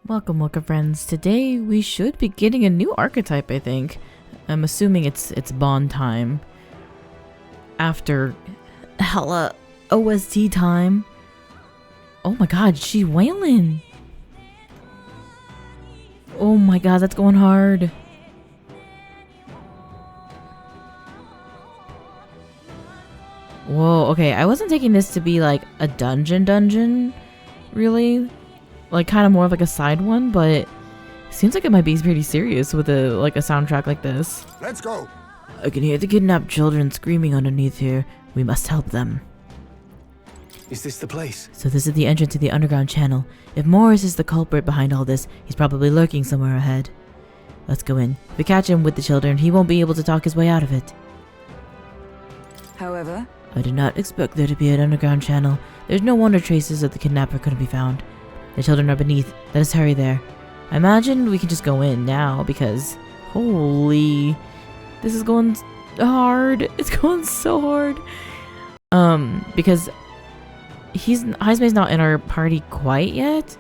Welcome friends. Today we should be getting a new archetype, I think. I'm assuming it's Bond time. After hella OST time. Oh my god, she wailing. Oh my god, that's going hard. Whoa, okay, I wasn't taking this to be like a dungeon, really. Like kind of more of like a side one, but it seems like it might be pretty serious with a soundtrack like this. Let's go. I can hear the kidnapped children screaming underneath here. We must help them. Is this the place? So this is the entrance to the underground channel. If Morris is the culprit behind all this, he's probably lurking somewhere ahead. Let's go in. If we catch him with the children, he won't be able to talk his way out of it. However, I did not expect there to be an underground channel. There's no wonder traces of the kidnapper couldn't be found. The children are beneath. Let us hurry there. I imagine we can just go in now because... Holy... This is going hard. It's going so hard. Because... Heismay's not in our party quite yet.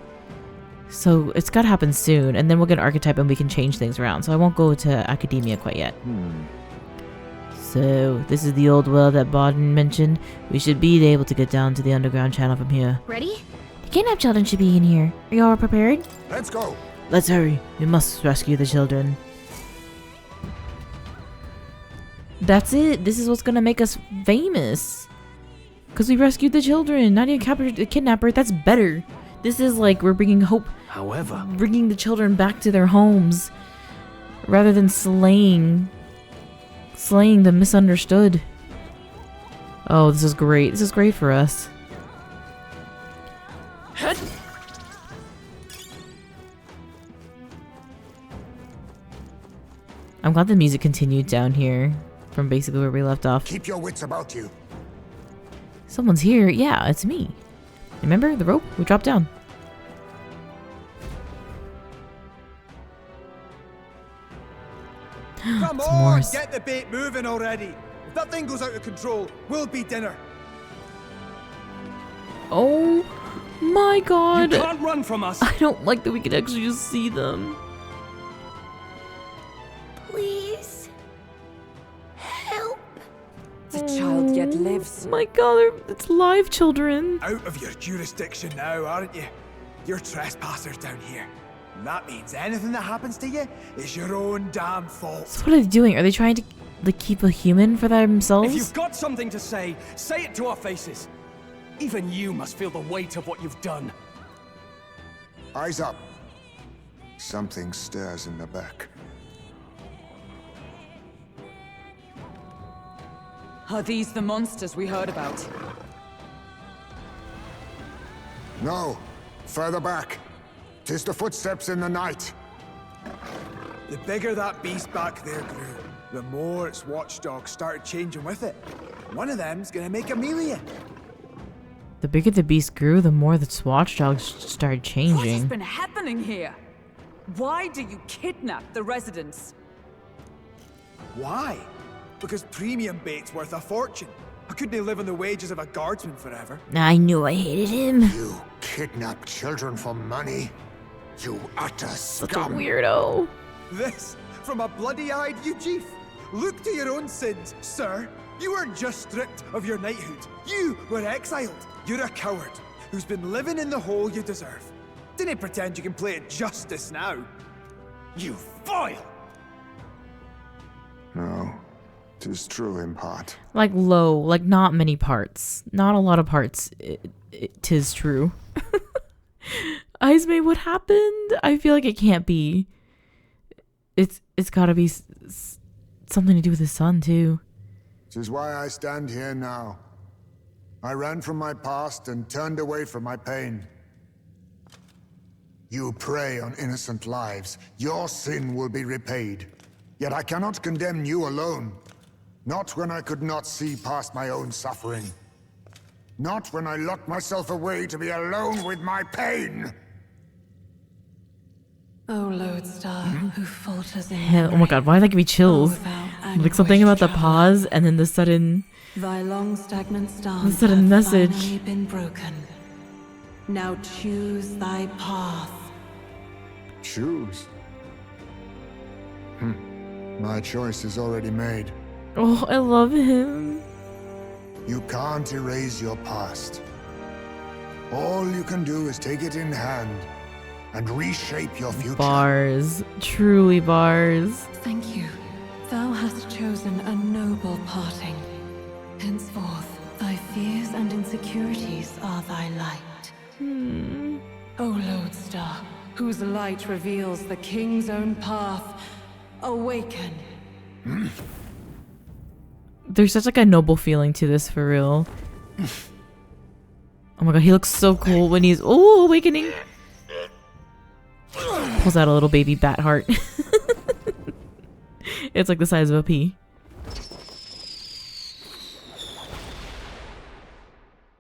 So it's gotta happen soon. And then we'll get an archetype and we can change things around. So I won't go to academia quite yet. So, this is the old well that Bodden mentioned. We should be able to get down to the underground channel from here. Ready? The kidnapped children should be in here. Are you all prepared? Let's go. Let's hurry. We must rescue the children. That's it. This is what's gonna make us famous. Because we rescued the children. Not even captured the kidnapper. That's better. This is like we're bringing hope. However, bringing the children back to their homes. Rather than slaying the misunderstood. Oh, this is great. This is great for us. I'm glad the music continued down here from basically where we left off. Keep your wits about you. Someone's here. Yeah, it's me. Remember the rope? We dropped down. Come on, Morris. get the bait moving already. If that thing goes out of control, we'll be dinner. Oh my god. You can't run from us. I don't like that we can actually just see them. Please. Help. the child yet lives. My god, it's live children. Out of your jurisdiction now, aren't you? You're trespassers down here. And that means anything that happens to you is your own damn fault. So what are they doing? Are they trying to keep a human for themselves? If you've got something to say it to our faces. Even you must feel the weight of what you've done. Eyes up. Something stirs in the back. Are these the monsters we heard about? No. Further back. 'Tis the footsteps in the night. The bigger that beast back there grew, the more its watchdogs started changing with it. One of them's gonna make a meal of you. The bigger the beast grew, the more the watchdogs started What has changing. been happening here? Why do you kidnap the residents? Why? Because premium bait's worth a fortune. I couldn't live on the wages of a guardsman forever. I knew I hated him. You kidnap children for money? You utter Such a scum. weirdo. This from a bloody-eyed Eugene. Look to your own sins, sir. You weren't just stripped of your knighthood. You were exiled. You're a coward who's been living in the hole you deserve. Didn't pretend you can play it justice now. You foil! No. 'Tis true in part. Like low, like not many parts. Not a lot of parts. Tis true. Heismay, what happened? I feel like it can't be. It's gotta be something to do with his son too. 'Tis why I stand here now. I ran from my past and turned away from my pain. You prey on innocent lives. Your sin will be repaid. Yet I cannot condemn you alone. Not when I could not see past my own suffering. Not when I locked myself away to be alone with my pain. O lodestar, who falters in Hell, oh my god, why did that give me chills? Like something about the pause and then the sudden. Thy long stagnant stance Is that a hath message? finally been broken. Now choose thy path. Choose. My choice is already made. Oh, I love him. You can't erase your past. All you can do is take it in hand and reshape your future. Bars. Truly bars. Thank you. Thou hast chosen a noble parting. Henceforth, thy fears and insecurities are thy light. O Lodestar, whose light reveals the king's own path, awaken. There's such like a noble feeling to this for real. Oh my god, he looks so cool when he's awakening. Pulls out a little baby bat heart. It's like the size of a pea.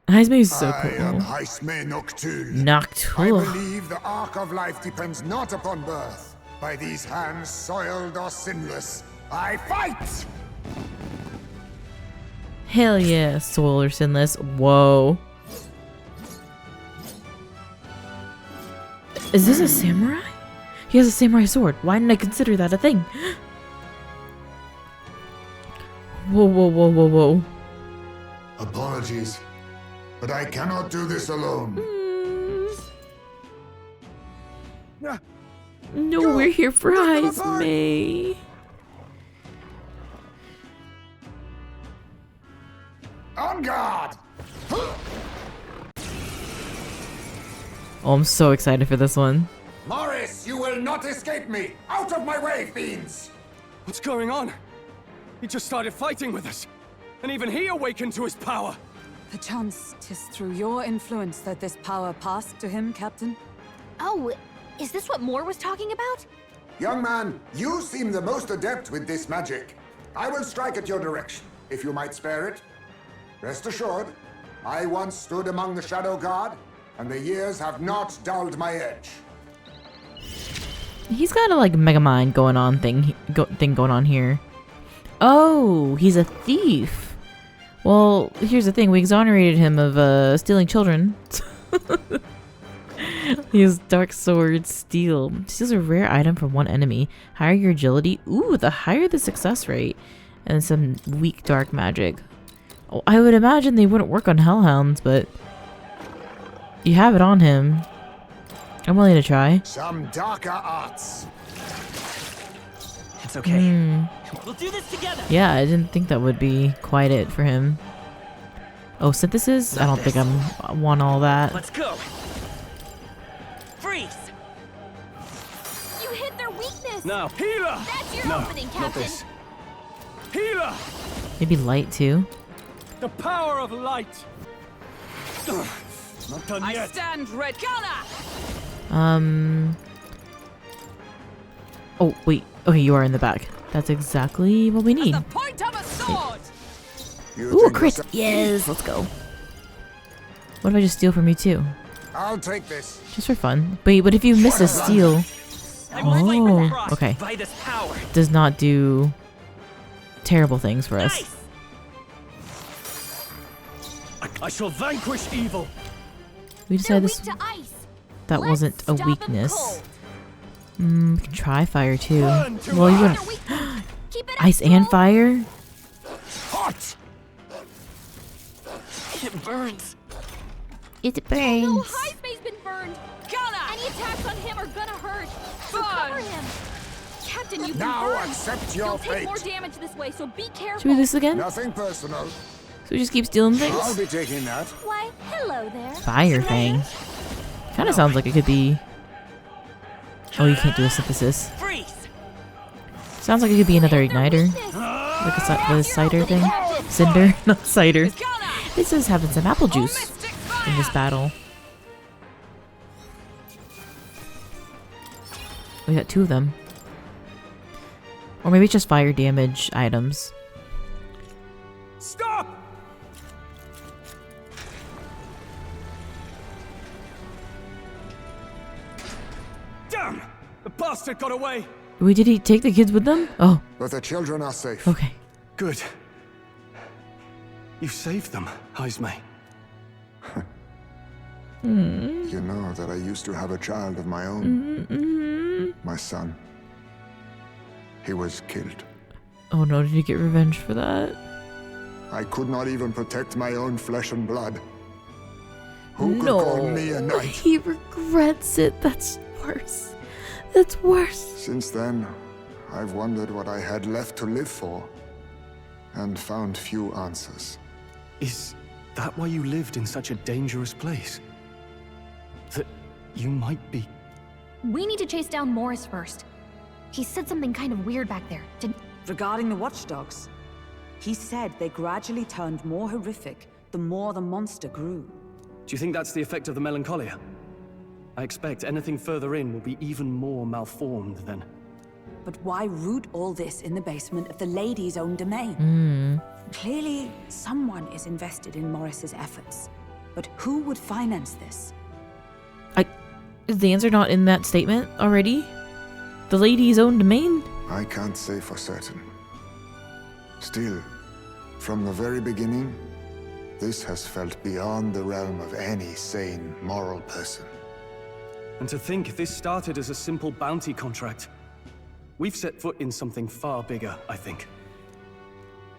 Heismay is so cool. I am Heismay Noctul. Noctul. I believe the arc of life depends not upon birth. By these hands, soiled or sinless, I fight! Hell yeah, soil or sinless. Whoa. Is this a samurai? He has a samurai sword. Why didn't I consider that a thing? Whoa, whoa, whoa, whoa, whoa. Apologies, but I cannot do this alone. No, we're here for Heismay. On guard! Oh, I'm so excited for this one. Morris, you will not escape me! Out of my way, fiends! What's going on? He just started fighting with us. And even he awakened to his power. Perchance 'tis through your influence that this power passed to him, Captain? Oh, is this what Moore was talking about? Young man, you seem the most adept with this magic. I will strike at your direction, if you might spare it. Rest assured, I once stood among the Shadow Guard, and the years have not dulled my edge. He's got a like Mega Mind going on thing going on here. Oh, he's a thief. Well, here's the thing. We exonerated him of stealing children. He has Dark Sword Steel. Steals a rare item from one enemy. Higher your agility. Ooh, the higher the success rate. And some weak dark magic. Oh, I would imagine they wouldn't work on Hellhounds, but you have it on him. I'm willing to try. Some darker arts. It's okay. We'll do this together. Yeah, I didn't think that would be quite it for him. Oh, synthesis? I don't think I want all that. Let's go. Freeze. You hit their weakness! Now, healer! That's your opening, Not Captain! this. Healer! Maybe light too. The power of light! Not done I yet. stand ready. Gala! Oh, wait. Okay, you are in the back. That's exactly what we need. The point of a sword! You Ooh, think crit! yourself- Yes, let's go. What if I just steal from you too? I'll take this. Just for fun. Wait, but if you miss a steal... I will fight with Oh, frost okay. by this power. Does not do terrible things for us. Nice. I shall vanquish evil. We They're decided weak this to ice! that Let's wasn't a stop 'em weakness. cold. We can try fire too. Burn to Well, you ice. wouldn't... They're weak. Keep it up, Ice and Joel. fire? Hot! It burns. It No, burns. Heismay's been burned! Gala! Any attacks on him are gonna hurt! So Burn. cover him! Captain, you've been Now burned! accept your You'll take fate. more damage this way, so be careful! Should we do this again? Nothing personal. So we just keep stealing I'll things? be taking that. Why, hello there! Fire thing. Kind of sounds like it could be... Oh, you can't do a synthesis. Freeze. Sounds like it could be another Their igniter. weakness. Like the cider thing. Captain. Cinder, not cider. Gala! This is having some apple juice Mystic in this fire! battle. We got two of them. Or maybe it's just fire damage items. Stop! Damn! The bastard got away! Wait, did he take the kids with them? Oh, But the children are safe. okay. Good. You saved them, Heismay. You know that I used to have a child of my own. My son. He was killed. Oh no, did he get revenge for that? I could not even protect my own flesh and blood. Who could No, call me a knight? he regrets it. That's worse. That's worse. Since then, I've wondered what I had left to live for, and found few answers. Is that why you lived in such a dangerous place? That you might be... We need to chase down Morris first. He said something kind of weird back there. Regarding the watchdogs, he said they gradually turned more horrific the more the monster grew. Do you think that's the effect of the melancholia? I expect anything further in will be even more malformed then. But why root all this in the basement of the lady's own domain? Clearly, someone is invested in Morris's efforts. But who would finance this? Is the answer not in that statement already? The lady's own domain? I can't say for certain. Still, from the very beginning, this has felt beyond the realm of any sane, moral person. And to think this started as a simple bounty contract. We've set foot in something far bigger, I think.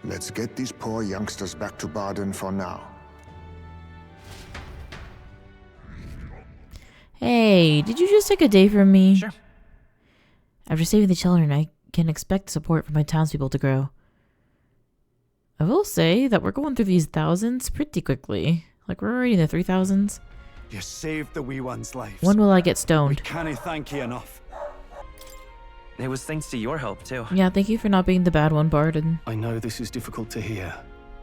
Let's get these poor youngsters back to Baden for now. Hey, did you just take a day from me? Sure. After saving the children, I can expect support from my townspeople to grow. I will say that we're going through these thousands pretty quickly. Like, we're already in the 3,000s. You saved the wee one's life. When will I get We stoned? can't thank you enough. It was thanks to your help, too. Yeah, thank you for not being the bad one, Barden. I know this is difficult to hear,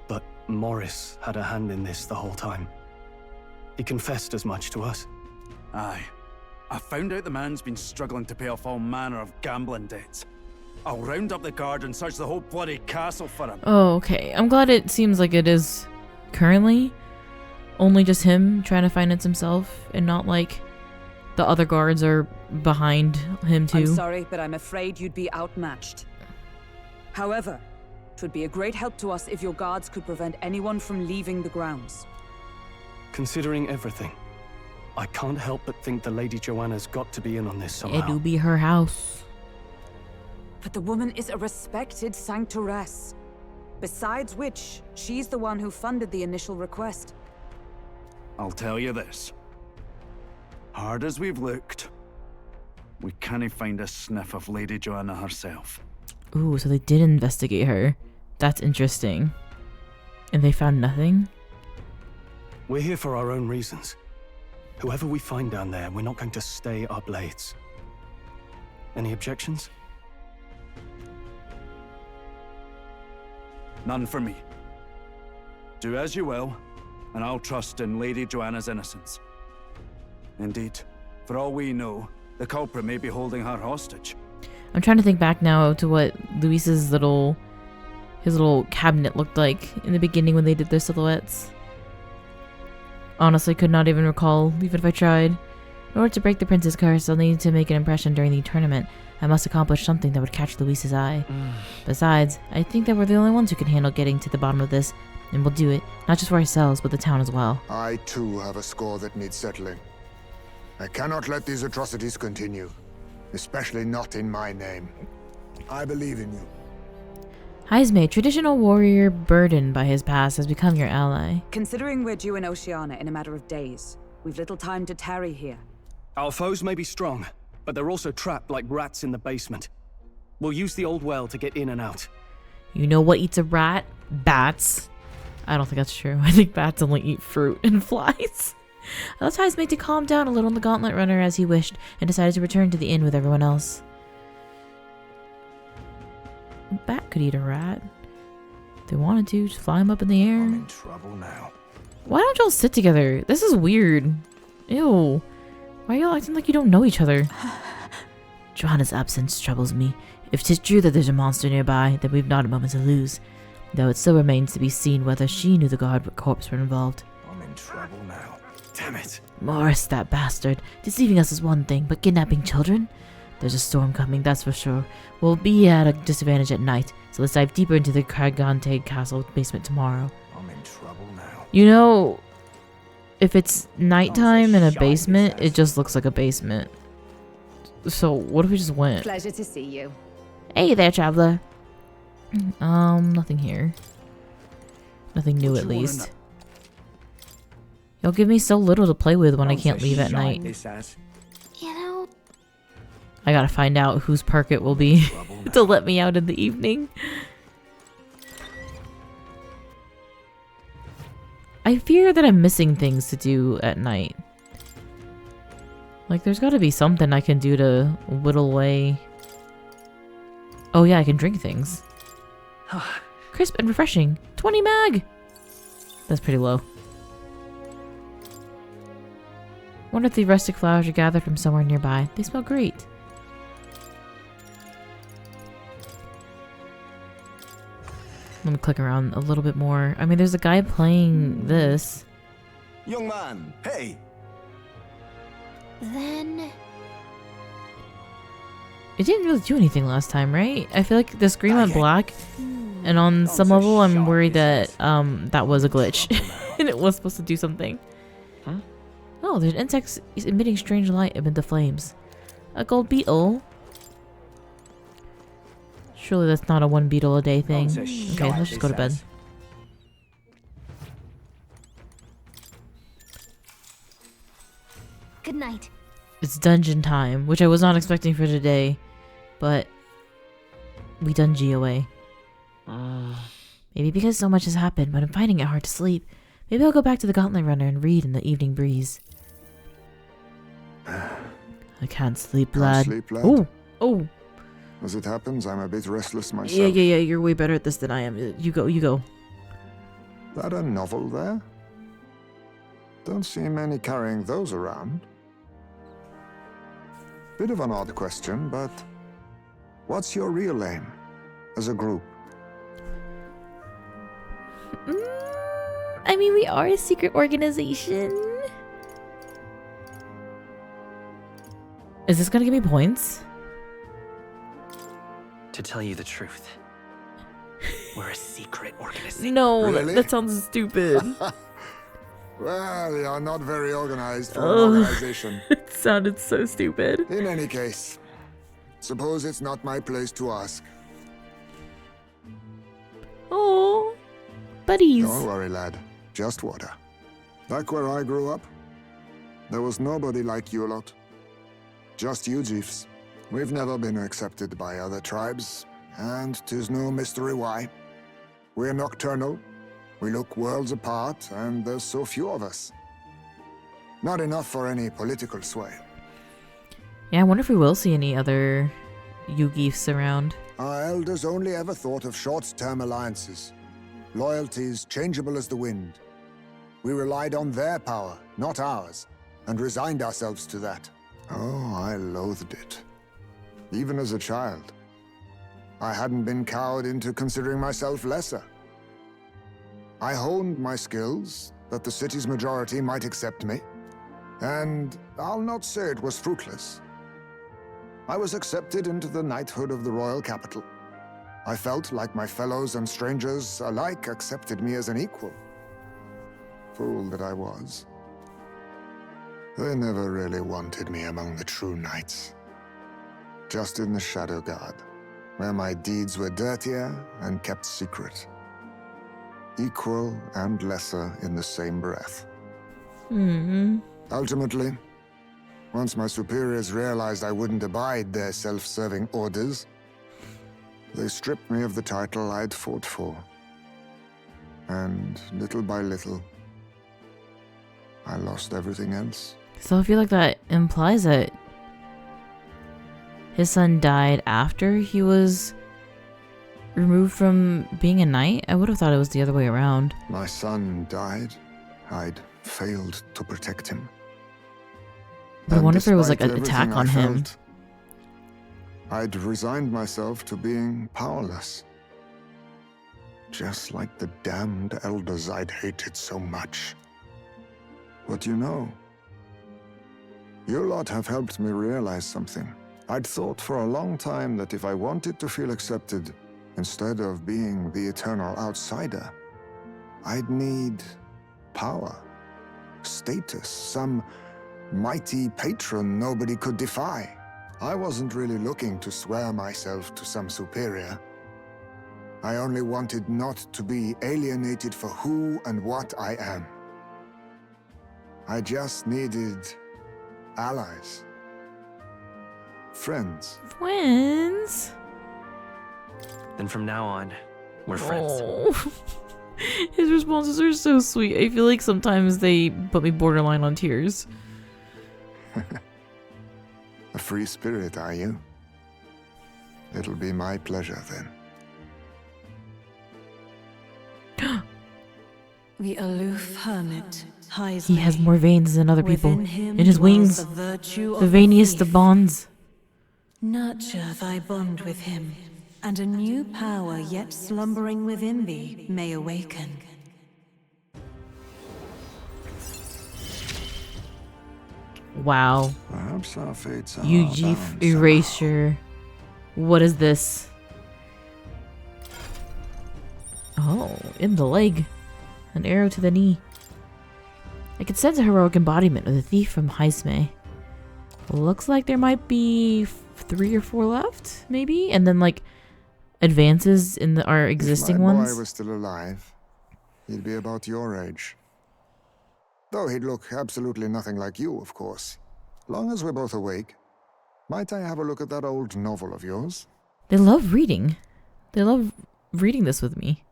but Morris had a hand in this the whole time. He confessed as much to us. Aye. I found out the man's been struggling to pay off all manner of gambling debts. I'll round up the guard and search the whole bloody castle for him. Oh, okay. I'm glad it seems like it is currently only just him trying to finance himself and not like the other guards are behind him too. I'm sorry, but I'm afraid you'd be outmatched. However, it would be a great help to us if your guards could prevent anyone from leaving the grounds. Considering everything, I can't help but think the Lady Joanna's got to be in on this somehow. It'll be her house. But the woman is a respected sanctoress. Besides which, she's the one who funded the initial request. I'll tell you this. Hard as we've looked, we can't find a sniff of Lady Joanna herself. Ooh, so they did investigate her. That's interesting. And they found nothing? We're here for our own reasons. Whoever we find down there, we're not going to stay up late. Any objections? None for me. Do as you will, and I'll trust in Lady Joanna's innocence. Indeed, for all we know, the culprit may be holding her hostage. I'm trying to think back now to what Luis's little cabinet looked like in the beginning when they did their silhouettes. Honestly, could not even recall, even if I tried. In order to break the prince's curse, I'll need to make an impression during the tournament. I must accomplish something that would catch Luis's eye. Besides, I think that we're the only ones who can handle getting to the bottom of this, and we'll do it, not just for ourselves, but the town as well. I too have a score that needs settling. I cannot let these atrocities continue, especially not in my name. I believe in you. Heismay, traditional warrior burdened by his past, has become your ally. Considering we're due in Oceania in a matter of days, we've little time to tarry here. Our foes may be strong, but they're also trapped like rats in the basement. We'll use the old well to get in and out. You know what eats a rat? Bats. I don't think that's true. I think bats only eat fruit and flies. Thus Heismay to calm down a little on the gauntlet runner as he wished, and decided to return to the inn with everyone else. A bat could eat a rat. If they wanted to, just fly him up in the air. I'm in trouble now. Why don't y'all sit together? This is weird. Ew. Why are y'all acting like you don't know each other? Joanna's absence troubles me. If 'tis true that there's a monster nearby, then we've not a moment to lose. Though it still remains to be seen whether she knew the guard corpse were involved. I'm in trouble now. Damn it. Morris, that bastard. Deceiving us is one thing, but kidnapping children? There's a storm coming, that's for sure. We'll be at a disadvantage at night, so let's dive deeper into the Cragante Castle basement tomorrow. I'm in trouble now. You know, if it's nighttime in a basement, it just looks like a basement. So what if we just went? Pleasure to see you. Hey there, traveler. Nothing here. Nothing new, at least. Y'all give me so little to play with when I can't leave at night. You know, I gotta find out whose perk it will be to let me out in the evening. I fear that I'm missing things to do at night. Like, there's gotta be something I can do to whittle away. Oh yeah, I can drink things. Crisp and refreshing. 20 mag! That's pretty low. Wonder if the rustic flowers are gathered from somewhere nearby. They smell great. Let me click around a little bit more. I mean, there's a guy playing this. Young man, hey! then It didn't really do anything last time, right? I feel like the screen went black, and on some level I'm worried that that was a glitch and it was supposed to do something. Huh? Oh, there's insects emitting strange light amid the flames. A gold beetle. Surely that's not a one beetle a day thing. Okay, let's just go to bed. good night. It's dungeon time, which I was not expecting for today, but we done GOA. Maybe because so much has happened, but I'm finding it hard to sleep. Maybe I'll go back to the Gauntlet Runner and read in the evening breeze. I can't sleep, lad. Can't sleep, lad? Oh, oh. As it happens, I'm a bit restless myself. Yeah, you're way better at this than I am. You go. That a novel there? Don't see many carrying those around. Bit of an odd question, but what's your real aim as a group? I mean, we are a secret organization. Is this gonna give me points? To tell you the truth, we're a secret organization. No, Really? that sounds stupid. Well, you're not very organized for an organization. It sounded so stupid. In any case, suppose it's not my place to ask. Oh, buddies. Don't worry, lad. Just water. Back where I grew up, there was nobody like you lot. Just you Jeeves. We've never been accepted by other tribes, and 'tis no mystery why. We're nocturnal, we look worlds apart, and there's so few of us. Not enough for any political sway. Yeah, I wonder if we will see any other Yugiefs around. Our elders only ever thought of short-term alliances. Loyalties changeable as the wind. We relied on their power, not ours, and resigned ourselves to that. Oh, I loathed it. Even as a child. I hadn't been cowed into considering myself lesser. I honed my skills, that the city's majority might accept me. And I'll not say it was fruitless. I was accepted into the knighthood of the royal capital. I felt like my fellows and strangers alike accepted me as an equal. Fool that I was. They never really wanted me among the true knights. Just in the Shadow Guard, where my deeds were dirtier and kept secret. Equal and lesser in the same breath. Ultimately, once my superiors realized I wouldn't abide their self-serving orders, they stripped me of the title I'd fought for. And little by little, I lost everything else. So I feel like that implies that his son died after he was removed from being a knight? I would have thought it was the other way around. My son died. I'd failed to protect him. But I wonder if there was like despite an attack everything on I him. felt, I'd resigned myself to being powerless. Just like the damned elders I'd hated so much. But you know, you lot have helped me realize something. I'd thought for a long time that if I wanted to feel accepted, instead of being the eternal outsider, I'd need power, status, some mighty patron nobody could defy. I wasn't really looking to swear myself to some superior. I only wanted not to be alienated for who and what I am. I just needed allies. Friends. Friends? Then from now on, we're friends. Oh. His responses are so sweet. I feel like sometimes they put me borderline on tears. A free spirit, are you? It'll be my pleasure then. The aloof hermit, Heismay. He has more veins than other people. Within him In his wings, dwells the virtue the of veiniest of thief. bonds. Nurture thy bond with him, and a new power yet slumbering within thee may awaken. Wow. Perhaps our fates are Ujif bound Erasure. What is this? Oh, in the leg. An arrow to the knee. I could sense a heroic embodiment of the thief from Heismay. Looks like there might be 3 or 4 left, maybe? And then, like, advances in our existing if my ones. boy was still alive, he'd be about your age. Though he'd look absolutely nothing like you, of course. Long as we're both awake. Might I have a look at that old novel of yours? They love reading. They love reading this with me.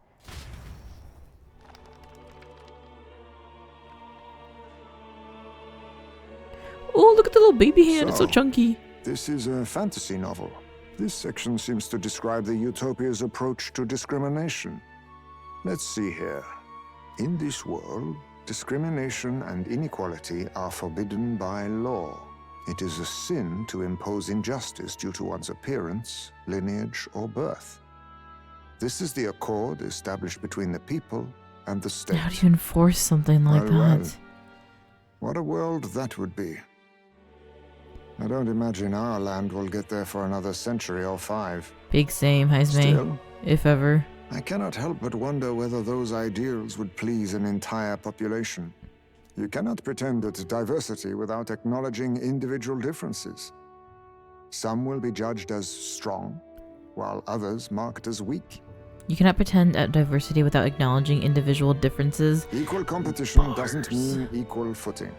Oh, look at the little baby hand. It's so chunky. This is a fantasy novel. This section seems to describe the Utopia's approach to discrimination. Let's see here. In this world, discrimination and inequality are forbidden by law. It is a sin to impose injustice due to one's appearance, lineage, or birth. This is the accord established between the people and the state. How do you enforce something like Well, that? what a world that would be. I don't imagine our land will get there for another century or 5. Big same, Heismay. Still, If ever. I cannot help but wonder whether those ideals would please an entire population. You cannot pretend at diversity without acknowledging individual differences. Some will be judged as strong, while others marked as weak. You cannot pretend at diversity without acknowledging individual differences. Equal competition doesn't mean equal footing.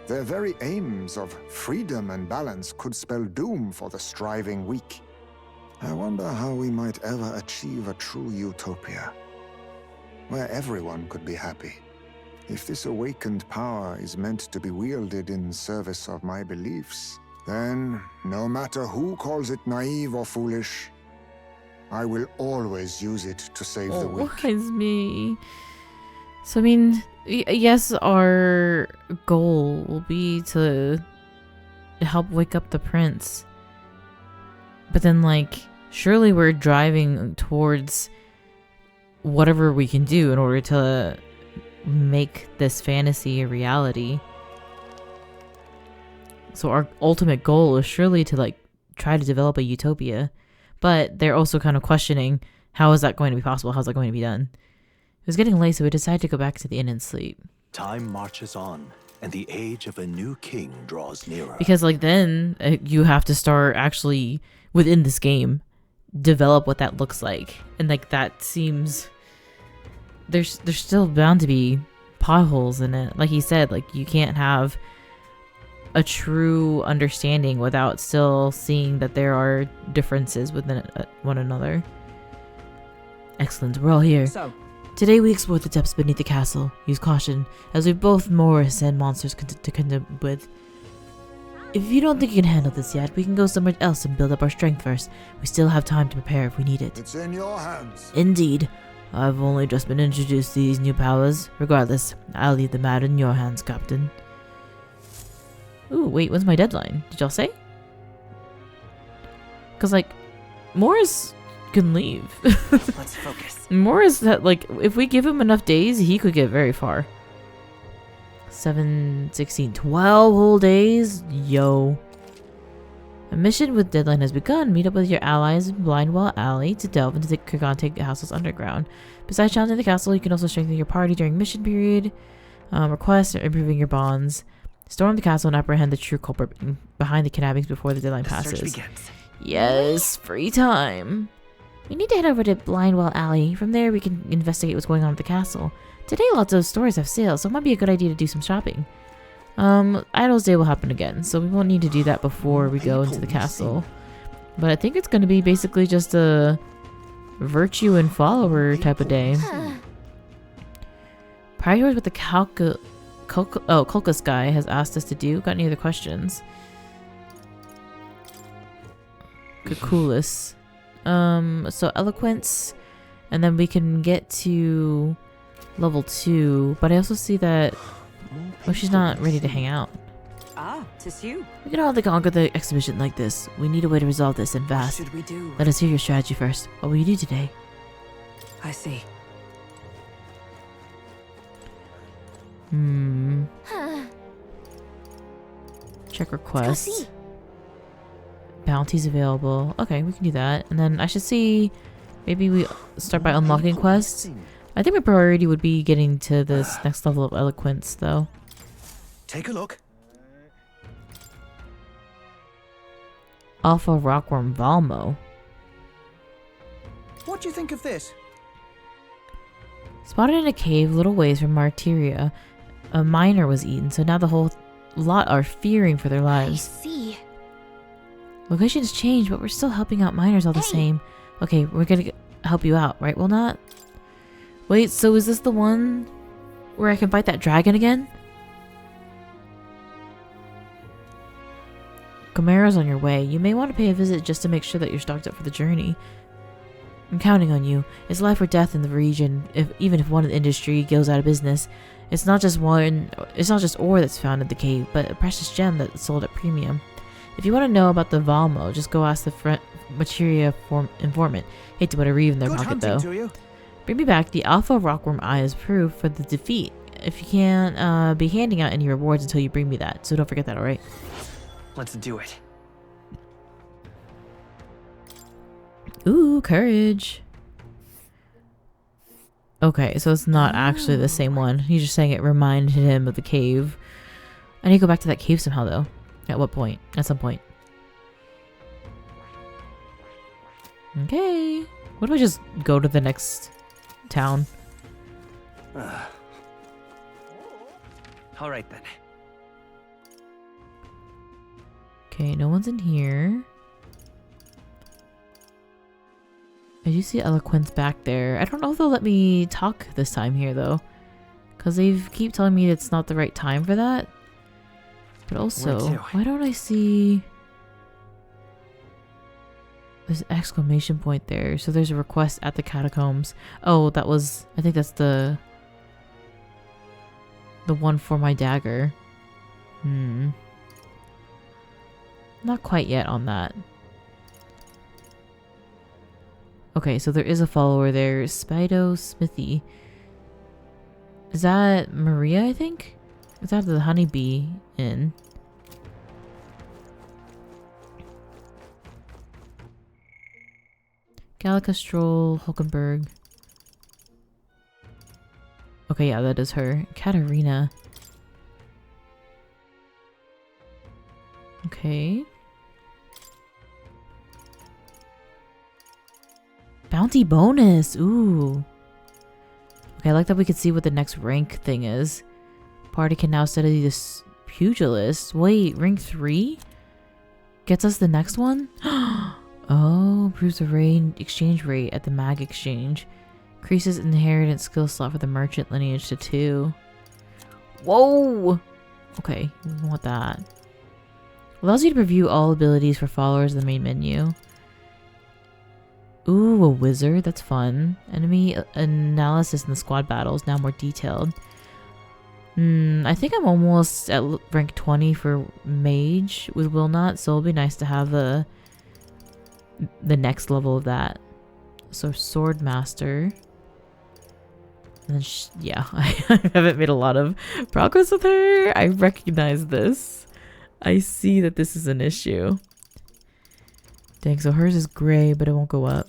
Their very aims of freedom and balance could spell doom for the striving weak. I wonder how we might ever achieve a true utopia, where everyone could be happy. If this awakened power is meant to be wielded in service of my beliefs, then, no matter who calls it naive or foolish, I will always use it to save the weak. Heismay. So, I mean, yes, our goal will be to help wake up the prince. But then, like, surely we're driving towards whatever we can do in order to make this fantasy a reality. So our ultimate goal is surely to, like, try to develop a utopia. But they're also kind of questioning, how is that going to be possible? How's that going to be done? It was getting late, so we decided to go back to the inn and sleep. Time marches on, and the age of a new king draws nearer. Because, like, then you have to start actually, within this game, develop what that looks like. And, like, that seems... There's still bound to be potholes in it. Like he said, like, you can't have a true understanding without still seeing that there are differences within one another. Excellent, we're all here. So, Today we explore the depths beneath the castle. Use caution, as we both Morris and monsters to contend with. If you don't think you can handle this yet, we can go somewhere else and build up our strength first. We still have time to prepare if we need it. It's in your hands. Indeed. I've only just been introduced to these new powers. Regardless, I'll leave the matter in your hands, Captain. Ooh, wait, when's my deadline? Did y'all say? Because, like, Morris can leave. let's focus. Morris, that, like, if we give him enough days, he could get very far. 7, 16, 12 whole days? Yo. A mission with deadline has begun. Meet up with your allies in Blindwell Alley to delve into the Kirgante Castle's underground. Besides challenging the castle, you can also strengthen your party during mission period, requests, or improving your bonds. Storm the castle and apprehend the true culprit behind the kidnappings before the deadline passes. Search begins. Yes, free time. We need to head over to Blindwell Alley. From there, we can investigate what's going on at the castle. Today, lots of stores have sales, so it might be a good idea to do some shopping. Idol's Day will happen again, so we won't need to do that before we go into the castle. But I think it's going to be basically just a virtue and follower type of day. Priorities what the Kulkus guy has asked us to do. Got any other questions? Coolest. So eloquence, and then we can get to level 2. But I also see that she's not ready to hang out. Ah, 'tis you. We can hardly conquer the exhibition like this. We need a way to resolve this and fast. What should we do? Let us hear your strategy first. What will you do today? I see. Check requests. Bounties available. Okay, we can do that. And then I should see, maybe we start by unlocking quests. I think my priority would be getting to this next level of eloquence, though. Take a look. Alpha Rockworm Valmo. What do you think of this? Spotted in a cave little ways from Martyria, a miner was eaten, so now the whole lot are fearing for their lives. I see. Location's changed, but we're still helping out miners all the same. Okay, we're gonna help you out, right? Well, not. Wait, so is this the one where I can fight that dragon again? Chimera's on your way. You may want to pay a visit just to make sure that you're stocked up for the journey. I'm counting on you. It's life or death in the region. Even if one in the industry goes out of business, it's not just ore that's found in the cave, but a precious gem that's sold at premium. If you want to know about the Valmo, just go ask the Materia informant. Hate to put a reeve in their pocket though. Bring me back the Alpha Rockworm Eye as proof for the defeat. If you can't be handing out any rewards until you bring me that, so don't forget that, alright? Let's do it. Ooh, courage. Okay, so it's not actually the same one. He's just saying it reminded him of the cave. I need to go back to that cave somehow though. At what point? At some point. Okay. What if I just go to the next town? Alright then. Okay, no one's in here. I do see Eloquence back there. I don't know if they'll let me talk this time here though. Because they keep telling me it's not the right time for that. But also, why don't I see... There's an exclamation point there. So there's a request at the catacombs. Oh, that was... I think that's the one for my dagger. Not quite yet on that. Okay, so there is a follower there. Spido Smithy. Is that Maria, I think? Is that the honeybee inn? Gallica Stroll, Hulkenberg. Okay, yeah, that is her. Katarina. Okay. Bounty bonus! Ooh. Okay, I like that we could see what the next rank thing is. Party can now study this pugilist. Wait, rank 3? Gets us the next one? Oh, improves the exchange rate at the mag exchange. Increases inheritance skill slot for the merchant lineage to 2. Whoa! Okay, we want that. Allows you to review all abilities for followers of the main menu. Ooh, a wizard. That's fun. Enemy analysis in the squad battles. Now more detailed. I think I'm almost at rank 20 for mage with Will Not, so it'll be nice to have the next level of that. So sword master. And then yeah, I haven't made a lot of progress with her. I recognize this. I see that this is an issue. Dang, so hers is gray, but it won't go up.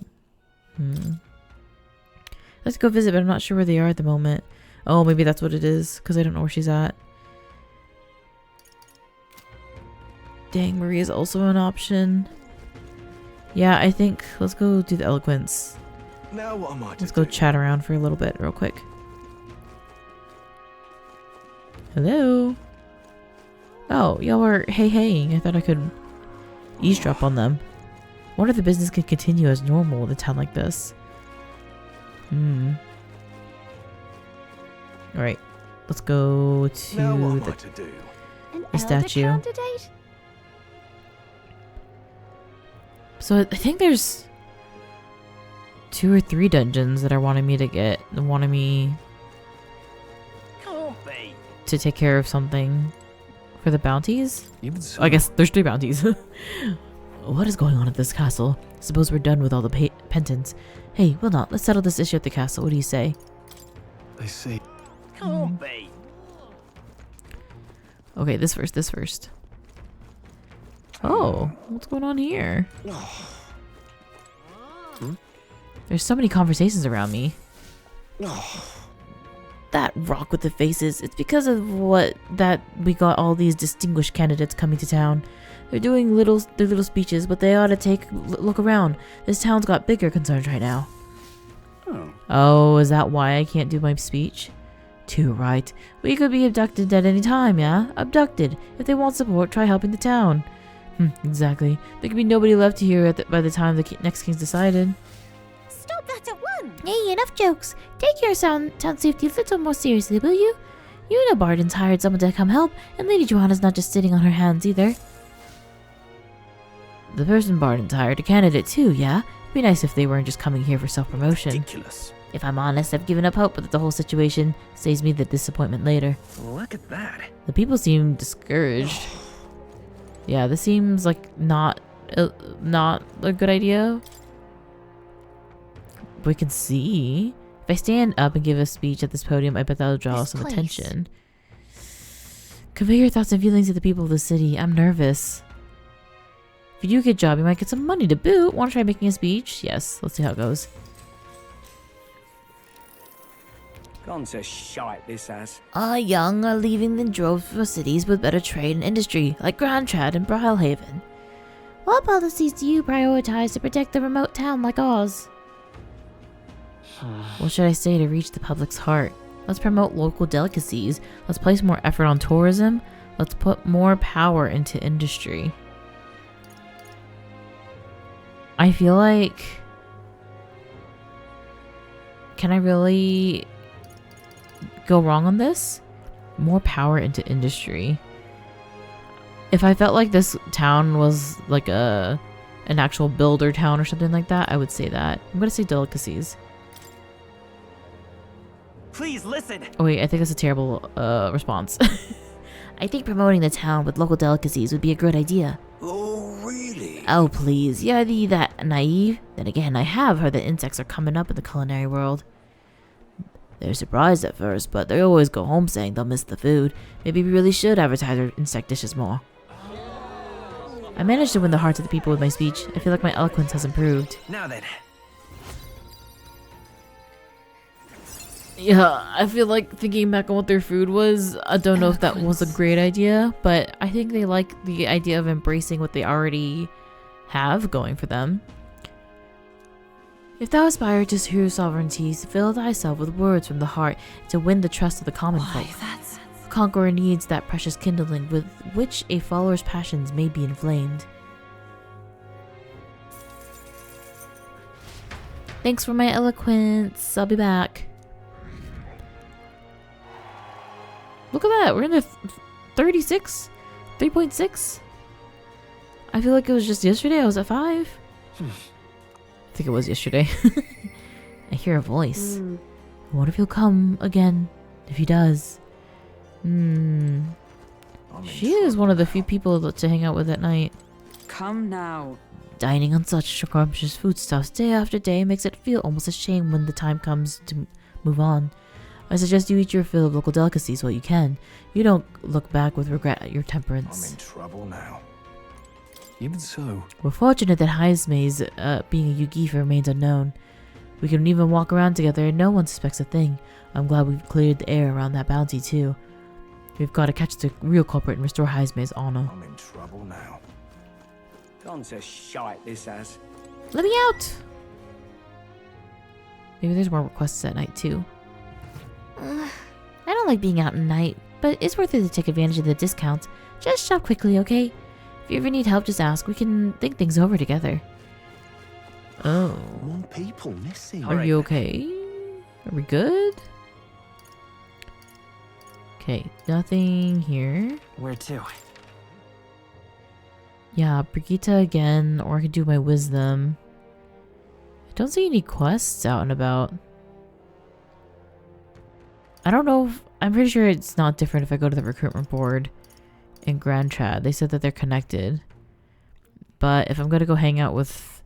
Let's go visit, but I'm not sure where they are at the moment. Oh, maybe that's what it is, because I don't know where she's at. Dang, Marie is also an option. Yeah, I think let's go do the eloquence. Now what am I to Let's go do? chat around for a little bit real quick. Hello? Oh, y'all were hey-heying. I thought I could eavesdrop on them. Wonder if the business could continue as normal in a town like this. Alright. Let's go to Now what am I to do? the statue. Candidate? So I think there's 2 or 3 dungeons that are wanting me to get. Wanting me Can't be. to take care of something for the bounties. Even so, I guess there's 3 bounties. What is going on at this castle? Suppose we're done with all the penance. Hey, well not. Let's settle this issue at the castle. What do you say? I see. Can't be. Okay, this first. Oh, what's going on here? There's so many conversations around me. That rock with the faces, it's because of that we got all these distinguished candidates coming to town. They're doing their little speeches, but they ought to look around. This town's got bigger concerns right now. Oh, is that why I can't do my speech? Too right. We could be abducted at any time, yeah? Abducted. If they want support, try helping the town. Exactly. There could be nobody left here by the time the next king's decided. Stop that at once! Hey, enough jokes. Take your town safety a little more seriously, will you? You know Barden's hired someone to come help, and Lady Joanna's not just sitting on her hands either. The person Barden's hired a candidate too, yeah? It'd be nice if they weren't just coming here for self-promotion. Ridiculous. If I'm honest, I've given up hope that the whole situation saves me the disappointment later. Look at that. The people seem discouraged. Yeah, this seems like not a good idea. We can see. If I stand up and give a speech at this podium, I bet that'll draw some attention. Convey your thoughts and feelings to the people of the city. I'm nervous. If you do a good job, you might get some money to boot. Want to try making a speech? Yes, let's see how it goes. Gone to shite, this has. Our young are leaving in droves for cities with better trade and industry, like Grand Trad and Brylehaven. What policies do you prioritize to protect the remote town like ours? What should I say to reach the public's heart? Let's promote local delicacies. Let's place more effort on tourism. Let's put more power into industry. I feel like... Can I really go wrong on this? More power into industry. If I felt like this town was like an actual builder town or something like that, I would say that. I'm gonna say delicacies. Please listen. Oh wait, I think that's a terrible response. I think promoting the town with local delicacies would be a good idea. Oh, really? Oh please, you're that naive? Then again, I have heard that insects are coming up in the culinary world. They're surprised at first, but they always go home saying they'll miss the food. Maybe we really should advertise our insect dishes more. I managed to win the hearts of the people with my speech. I feel like my eloquence has improved. Now then. Yeah, I feel like thinking back on what their food was, I don't know if that was a great idea, but I think they like the idea of embracing what they already have going for them. If thou aspire to true sovereignty, fill thyself with words from the heart to win the trust of the common folk. The conqueror needs that precious kindling with which a follower's passions may be inflamed. Thanks for my eloquence. I'll be back. Look at that. We're in the 36? 3.6? I feel like it was just yesterday. I was at 5. I think it was yesterday. I hear a voice. I wonder if he'll come again. If he does. She is one of the few people to hang out with at night. Come now. Dining on such scrumptious foodstuffs day after day makes it feel almost a shame when the time comes to move on. I suggest you eat your fill of local delicacies while you can. You don't look back with regret at your temperance. I'm in trouble now. Even so. We're fortunate that Heismay's being a Yugifa remains unknown. We can even walk around together and no one suspects a thing. I'm glad we've cleared the air around that bounty too. We've got to catch the real culprit and restore Heismay's honor. I'm in trouble now. Gone to shite, this has. Let me out! Maybe there's more requests at night too. I don't like being out at night, but it's worth it to take advantage of the discounts. Just shop quickly, okay? If you ever need help, just ask. We can think things over together. Oh. More people missing. Are you okay? Are we good? Okay, nothing here. Where to? Yeah, Brigitta again, or I could do my wisdom. I don't see any quests out and about. I don't know if... I'm pretty sure it's not different if I go to the recruitment board in Grand Trad. They said that they're connected. But if I'm going to go hang out with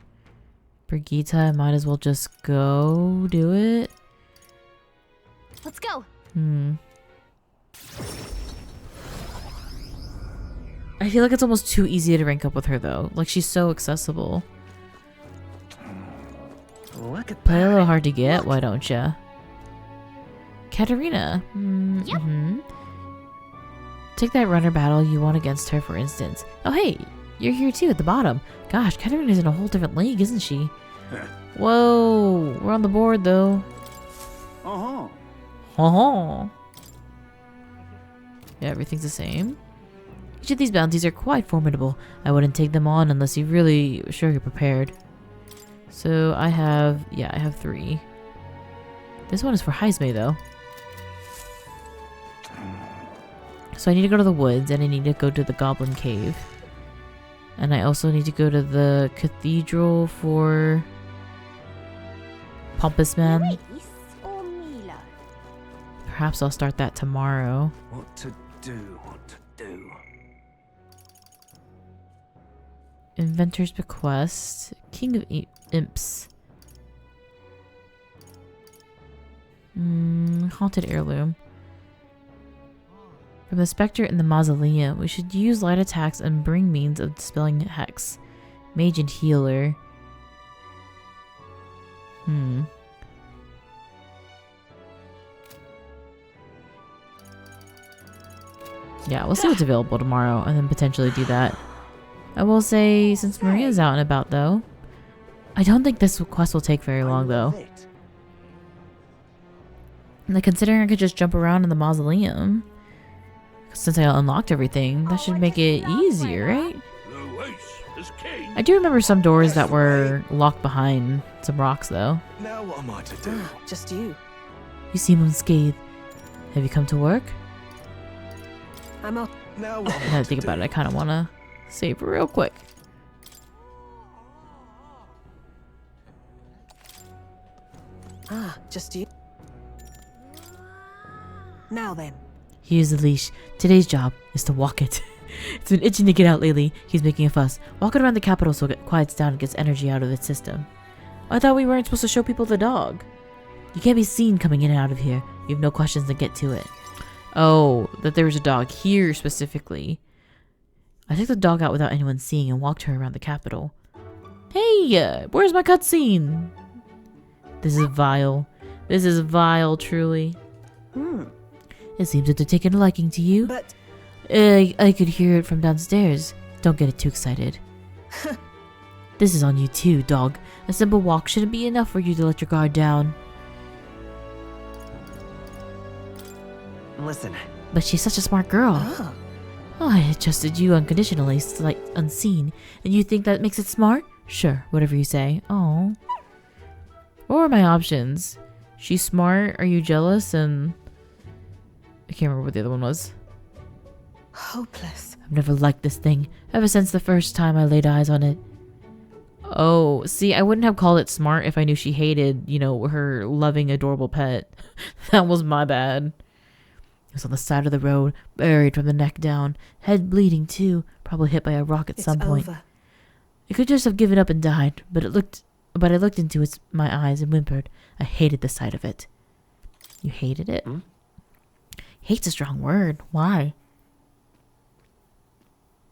Brigitta, I might as well just go do it. Let's go. I feel like it's almost too easy to rank up with her though. Like, she's so accessible. Look at Play a that. little hard to get, why don't ya? Katarina. Yep. Take that runner battle you won against her, for instance. Oh hey, you're here too at the bottom. Gosh, Katarina's in a whole different league, isn't she? Whoa, we're on the board though. Yeah, everything's the same. Each of these bounties are quite formidable. I wouldn't take them on unless you're really sure you're prepared. So I have 3. This one is for Heismay though. So I need to go to the woods and I need to go to the Goblin Cave. And I also need to go to the cathedral for Pompous Man. Perhaps I'll start that tomorrow. What to do? Inventor's Bequest. King of Imps. Haunted Heirloom. From the Spectre in the Mausoleum, we should use light attacks and bring means of dispelling hex. Mage and Healer. Yeah, we'll see what's available tomorrow and then potentially do that. I will say, since Maria's out and about though, I don't think this quest will take very long though. Like, considering I could just jump around in the mausoleum, since I unlocked everything, that should make it easier, right? I do remember some doors that were locked behind some rocks though. Now what am I to do? Just you. You seem unscathed. Have you come to work? I'm up. Now what am Now that I think about it, I kind of want to save real quick. Just you. Now then. Here's the leash. Today's job is to walk it. It's been itching to get out lately. He's making a fuss. Walk it around the capital so it quiets down and gets energy out of its system. I thought we weren't supposed to show people the dog. You can't be seen coming in and out of here. You have no questions to get to it. Oh, that there was a dog here specifically. I took the dog out without anyone seeing and walked her around the capital. Hey, where's my cutscene? This is vile. This is vile, truly. It seems that they're taking a liking to you. But I could hear it from downstairs. Don't get it too excited. This is on you too, dog. A simple walk shouldn't be enough for you to let your guard down. Listen. But she's such a smart girl. Oh, I trusted you unconditionally, like unseen. And you think that makes it smart? Sure, whatever you say. Oh. What were my options? She's smart, are you jealous, and... I can't remember what the other one was. hopeless. I've never liked this thing, ever since the first time I laid eyes on it. Oh, see, I wouldn't have called it smart if I knew she hated, you know, her loving, adorable pet. That was my bad. It was on the side of the road, buried from the neck down, head bleeding too, probably hit by a rock at some point. Over. It could just have given up and died, but I looked into my eyes and whimpered. I hated the sight of it. You hated it? Hate's a strong word. Why?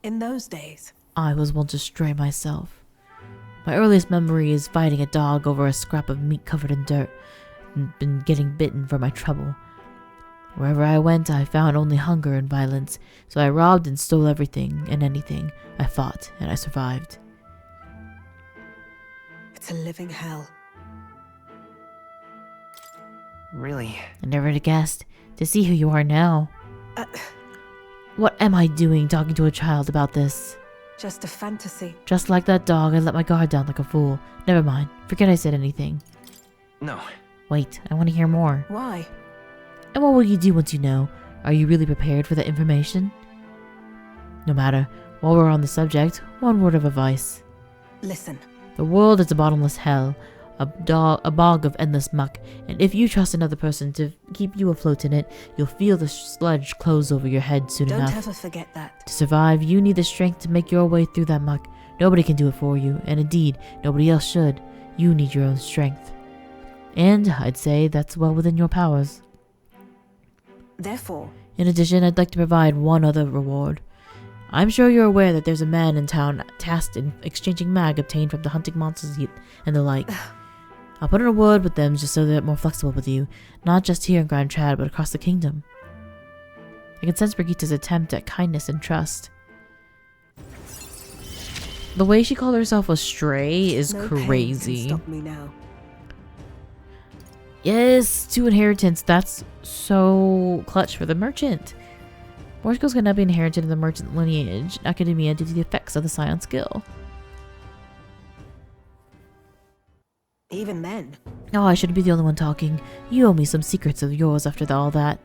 In those days. I was once a stray myself. My earliest memory is fighting a dog over a scrap of meat covered in dirt and been getting bitten for my trouble. Wherever I went, I found only hunger and violence, so I robbed and stole everything and anything. I fought, and I survived. It's a living hell. Really? I never would have guessed to see who you are now. What am I doing talking to a child about this? Just a fantasy. Just like that dog, I let my guard down like a fool. Never mind. Forget I said anything. No. Wait, I want to hear more. Why? And what will you do once you know? Are you really prepared for that information? No matter. While we're on the subject, one word of advice. Listen. The world is a bottomless hell, a bog of endless muck, and if you trust another person to keep you afloat in it, you'll feel the sludge close over your head soon enough. Don't ever forget that. To survive, you need the strength to make your way through that muck. Nobody can do it for you, and indeed, nobody else should. You need your own strength. And I'd say that's well within your powers. Therefore, in addition, I'd like to provide one other reward. I'm sure you're aware that there's a man in town tasked in exchanging mag obtained from the hunting monsters and the like. I'll put in a word with them just so they're more flexible with you, not just here in Grand Trad, but across the kingdom. I can sense Brigitta's attempt at kindness and trust. The way she called herself a stray is crazy. Stop me now. Yes, 2 inheritance. That's so clutch for the merchant. More skills cannot be inherited in the merchant lineage academia due to the effects of the scion skill. Even then. Oh, I shouldn't be the only one talking. You owe me some secrets of yours after all that.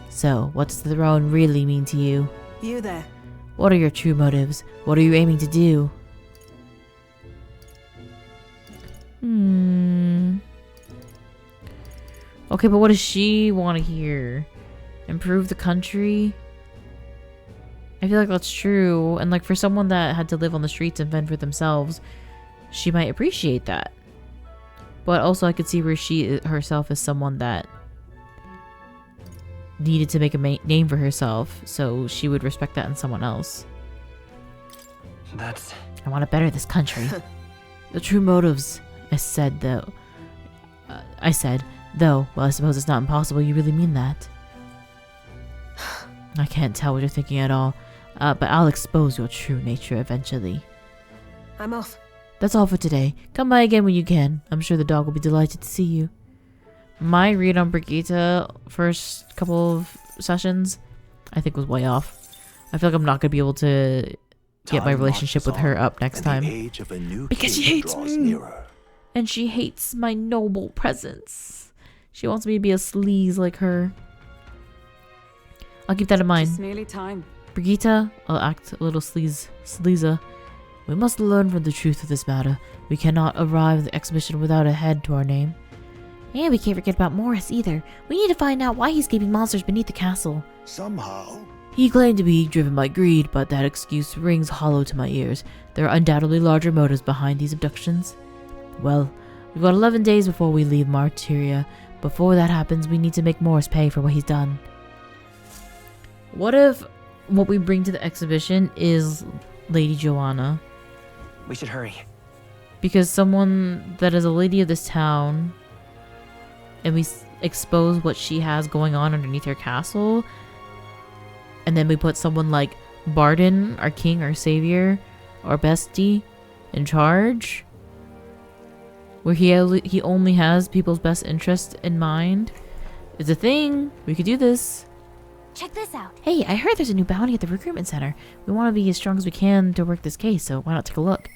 So, what does the throne really mean to you? You there. What are your true motives? What are you aiming to do? Okay, but what does she want to hear? Improve the country? I feel like that's true. And like for someone that had to live on the streets and fend for themselves, she might appreciate that. But also I could see where she herself is someone that needed to make a name for herself, so she would respect that in someone else. I want to better this country. The true motives, I said, though, well, I suppose it's not impossible you really mean that. I can't tell what you're thinking at all, but I'll expose your true nature eventually. I'm off. That's all for today. Come by again when you can. I'm sure the dog will be delighted to see you. My read on Brigitta first couple of sessions, I think was way off. I feel like I'm not going to be able to get my relationship with her up next time. Because she hates me. And she hates my noble presence. She wants me to be a sleaze like her. I'll keep that in mind. It's nearly time. Brigitta, I'll act a little sleaza. We must learn from the truth of this matter. We cannot arrive at the exhibition without a head to our name. And we can't forget about Morris either. We need to find out why he's keeping monsters beneath the castle. Somehow. He claimed to be driven by greed, but that excuse rings hollow to my ears. There are undoubtedly larger motives behind these abductions. Well, we've got 11 days before we leave Martyria. Before that happens, we need to make Morris pay for what he's done. What if what we bring to the exhibition is Lady Joanna? We should hurry. Because someone that is a lady of this town, and we expose what she has going on underneath her castle, and then we put someone like Barden, our king, our savior, our bestie, in charge, where he only has people's best interest in mind. It's a thing. We could do this. Check this out. Hey, I heard there's a new bounty at the recruitment center. We want to be as strong as we can to work this case, so why not take a look?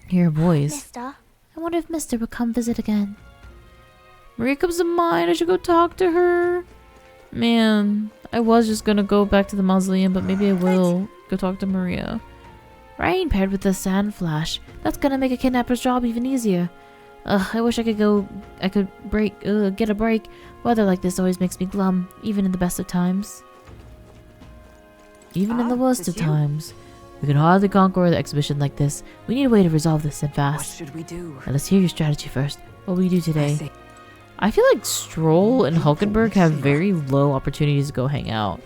Hear a voice. Mister? I wonder if Mister would come visit again. Maria comes to mind. I should go talk to her. Man, I was just gonna go back to the mausoleum, but maybe I will go talk to Maria. Rain paired with the sand flash. That's gonna make a kidnapper's job even easier. I wish I could get a break. Weather like this always makes me glum, even in the best of times. Even in the worst of times. We can hardly conquer the exhibition like this. We need a way to resolve this and fast. What should we do? Now let's hear your strategy first. What will you do today? I feel like Stroll and Hulkenberg have very low opportunities to go hang out.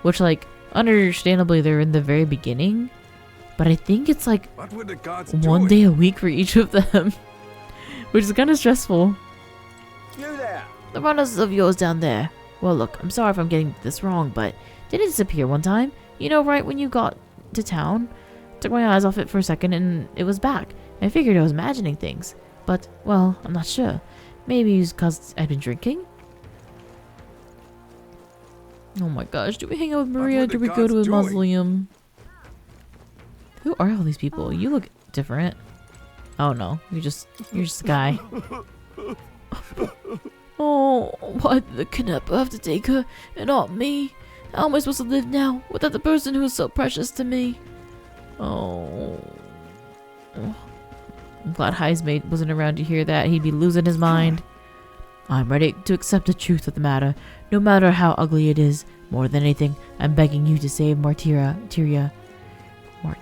Which, like, understandably they're in the very beginning. But I think it's like one day a week for each of them. Which is kind of stressful. You there! The runners of yours down there. Well, look, I'm sorry if I'm getting this wrong, but did it disappear one time? You know, right when you got to town? Took my eyes off it for a second and it was back. I figured I was imagining things. But, well, I'm not sure. Maybe it's because I've been drinking? Oh my gosh, do we hang out with Maria or do we go to a mausoleum? Who are all these people? You look different. Oh no, you're just a guy. Oh, why did the kidnapper have to take her and not me? How am I supposed to live now without the person who is so precious to me? Oh. I'm glad Heismay wasn't around to hear that. He'd be losing his mind. I'm ready to accept the truth of the matter, no matter how ugly it is. More than anything, I'm begging you to save Martyra. More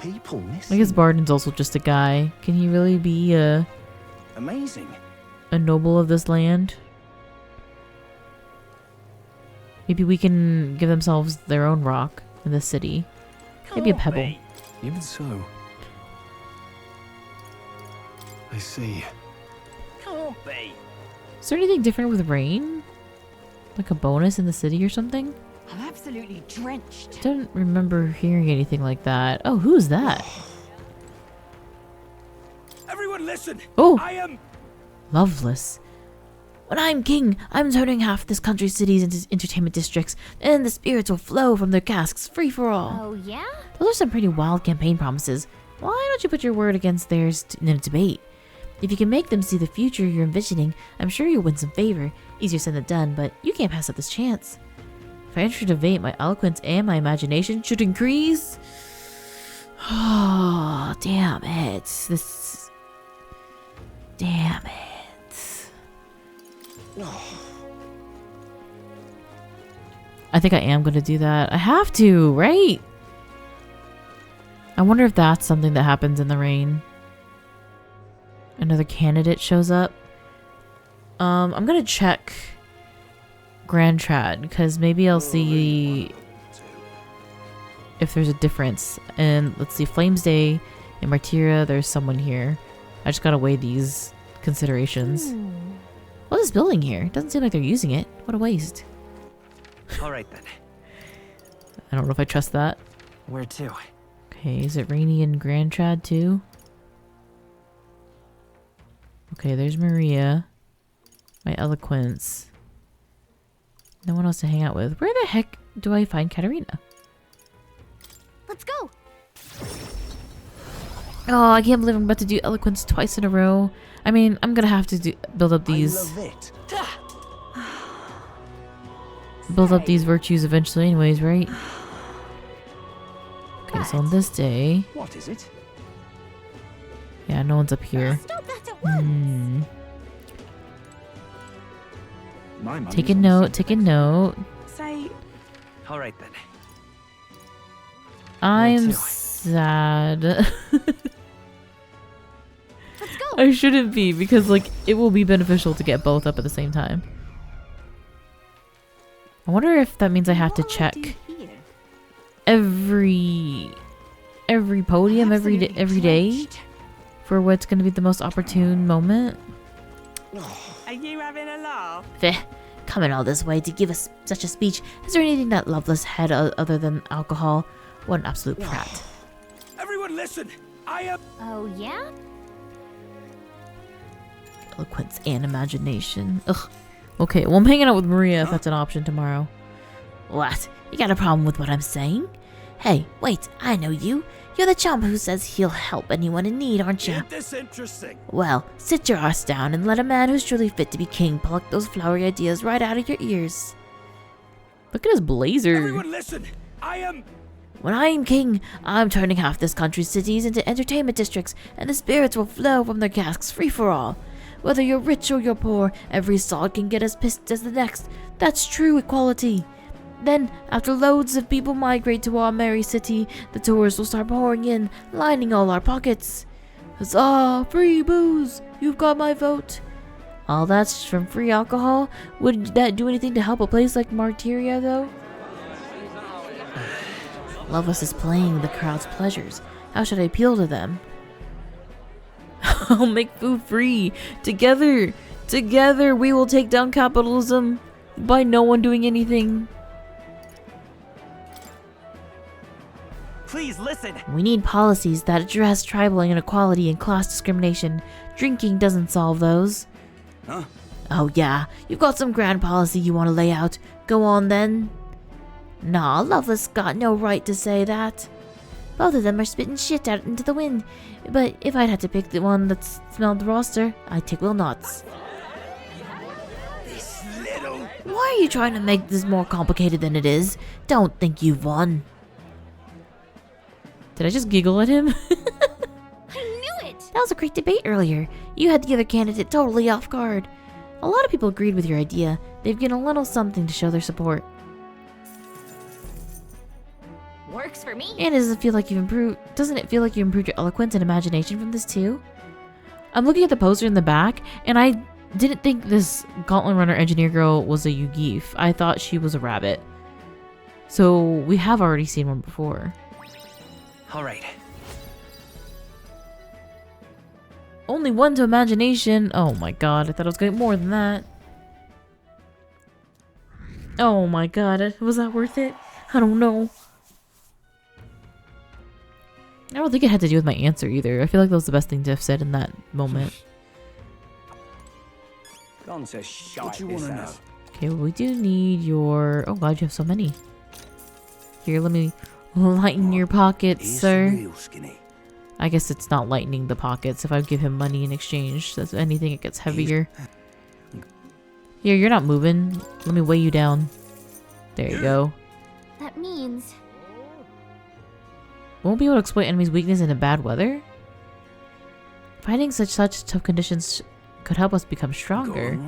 people missing. I guess Barden's also just a guy. Can he really be Amazing. a noble of this land? Maybe we can give themselves their own rock in the city. Maybe a pebble. Even so. I see. Can't be. Is there anything different with rain? Like a bonus in the city or something? I'm absolutely drenched. Don't remember hearing anything like that. Oh, who's that? Everyone listen! Oh! I am... Loveless. When I'm king, I'm turning half this country's cities into entertainment districts, and the spirits will flow from their casks, free for all. Oh, yeah? Those are some pretty wild campaign promises. Why don't you put your word against theirs in a debate? If you can make them see the future you're envisioning, I'm sure you'll win some favor. Easier said than done, but you can't pass up this chance. If I enter a debate, my eloquence and my imagination should increase. Oh, damn it. Damn it. I think I am going to do that. I have to, right? I wonder if that's something that happens in the rain. Another candidate shows up. I'm gonna check Grand Trad because maybe I'll see if there's a difference. And let's see, Flames Day and Martyra, there's someone here. I just gotta weigh these considerations. What's this building here? Doesn't seem like they're using it. What a waste. Alright then. I don't know if I trust that. Where to? Okay, is it rainy in Grand Trad too? Okay, there's Maria. My eloquence. No one else to hang out with. Where the heck do I find Katarina? Let's go. Oh, I can't believe I'm about to do eloquence twice in a row. I mean, I'm gonna have to build up these. I love it. Build up these virtues eventually, anyways, right? Okay, so on this day. What is it? Yeah, no one's up here. Stop that at once. Take a note, take a note. Say, Alright then. I'm sad. Let's go. I shouldn't be because like it will be beneficial to get both up at the same time. I wonder if that means I have to check every podium every day for what's going to be the most opportune moment. are you having a laugh? Feh, coming all this way to give us such a speech. Is there anything that Loveless had other than alcohol? What an absolute prat. Everyone listen! I am... Oh, yeah? Eloquence and imagination. Ugh. Okay, well I'm hanging out with Maria if that's an option tomorrow. What? You got a problem with what I'm saying? Hey, wait, I know you. You're the chump who says he'll help anyone in need, aren't you? Ain't this interesting? Well, sit your ass down and let a man who's truly fit to be king pluck those flowery ideas right out of your ears. Look at his blazer. Everyone listen! I am... When I am king, I'm turning half this country's cities into entertainment districts, and the spirits will flow from their casks free for all. Whether you're rich or you're poor, every sod can get as pissed as the next. That's true equality. Then, after loads of people migrate to our merry city, the tourists will start pouring in, lining all our pockets. Huzzah! Free booze! You've got my vote. All that's from free alcohol? Would that do anything to help a place like Martyria, though? Loveless is playing the crowd's pleasures. How should I appeal to them? I'll make food free. Together Together we will take down capitalism by no one doing anything. Please listen. We need policies that address tribal inequality and class discrimination. Drinking doesn't solve those. Huh? Oh yeah, you've got some grand policy you want to lay out. Go on then. Nah, Loveless got no right to say that. Both of them are spitting shit out into the wind. But if I'd had to pick the one that smelled the roster, I'd take Will Knott's. Why are you trying to make this more complicated than it is? Don't think you've won. Did I just giggle at him? I knew it! That was a great debate earlier. You had the other candidate totally off guard. A lot of people agreed with your idea. They've given a little something to show their support. Works for me. And doesn't it feel like you improved your eloquence and imagination from this too? I'm looking at the poster in the back, and I didn't think this Gauntlet Runner engineer girl was a Yugif. I thought she was a rabbit. So we have already seen one before. All right. Only one to imagination. Oh my god, I thought I was getting more than that. Oh my god, was that worth it? I don't know. I don't think it had to do with my answer either. I feel like that was the best thing to have said in that moment. What you want to know? Okay, well, we do need your... Oh god, you have so many. Here, let me lighten your pockets, sir. I guess it's not lightening the pockets if I give him money in exchange. That's anything, it gets heavier. Here, you're not moving. Let me weigh you down. There you go. That means... Won't be able to exploit enemies' weakness in the bad weather? Fighting such tough conditions could help us become stronger.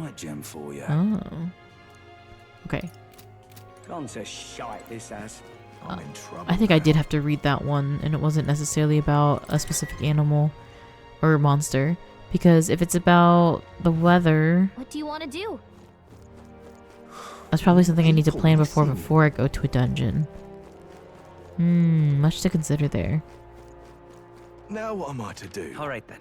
Oh. Okay. I think I did have to read that one, and it wasn't necessarily about a specific animal or monster. Because if it's about the weather... What do you want to do? That's probably something I need to plan before I go to a dungeon. Much to consider there. Now what am I to do? All right then.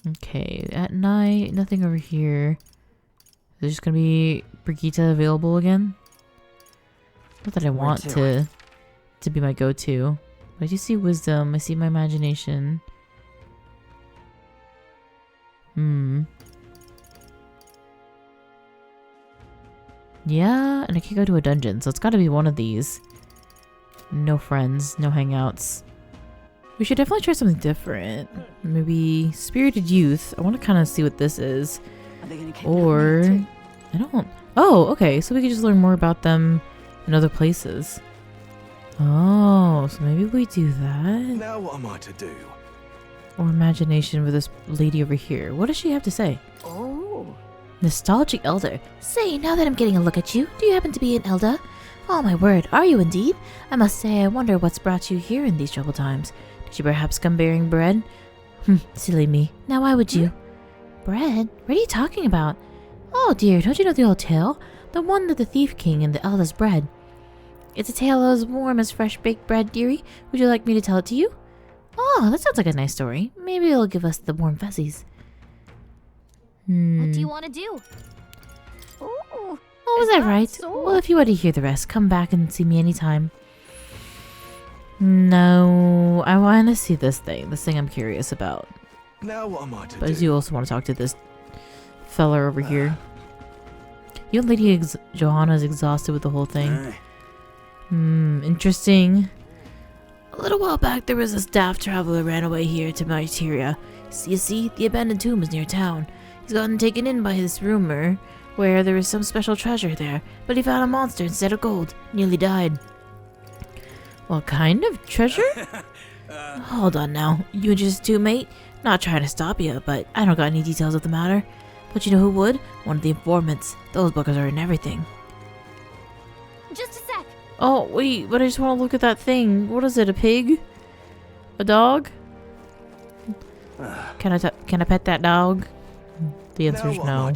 Okay, at night, nothing over here. Is there just gonna be Brigitta available again? Not that I want to be my go-to. But I do see wisdom, I see my imagination. Yeah, and I can't go to a dungeon, so it's gotta be one of these. No friends, no hangouts. We should definitely try something different. Maybe Spirited Youth. I want to kind of see what this is. Or... I don't... Oh, okay, so we could just learn more about them in other places. Oh, so maybe we do that. Now what am I to do? Or imagination with this lady over here. What does she have to say? Oh. Nostalgic Elder. Say, now that I'm getting a look at you, do you happen to be an Elder? Oh my word, are you indeed? I must say, I wonder what's brought you here in these troubled times. Did you perhaps come bearing bread? Silly me. Now why would you? Bread? What are you talking about? Oh dear, don't you know the old tale? The one that the Thief King and the Elder's bread. It's a tale as warm as fresh baked bread, dearie. Would you like me to tell it to you? Oh, that sounds like a nice story. Maybe it'll give us the warm fuzzies. What do you want to do? Ooh, oh, was that right? So? Well, if you want to hear the rest, come back and see me anytime. No, I want to see this thing. This thing I'm curious about. Now what am I to but do? I do also want to talk to this fella over here. You know, Lady Johanna's exhausted with the whole thing. Interesting. A little while back, there was a staff traveler ran away here to Materia. You see, the abandoned tomb is near town. He's gotten taken in by this rumor where there is some special treasure there, but he found a monster instead of gold. Nearly died. What kind of treasure? Hold on now. You interested too, mate? Not trying to stop you, but I don't got any details of the matter. But you know who would? One of the informants. Those buggers are in everything. Just a sec. Oh, wait, but I just want to look at that thing. What is it, a pig? A dog? Can I pet that dog? The answer is no.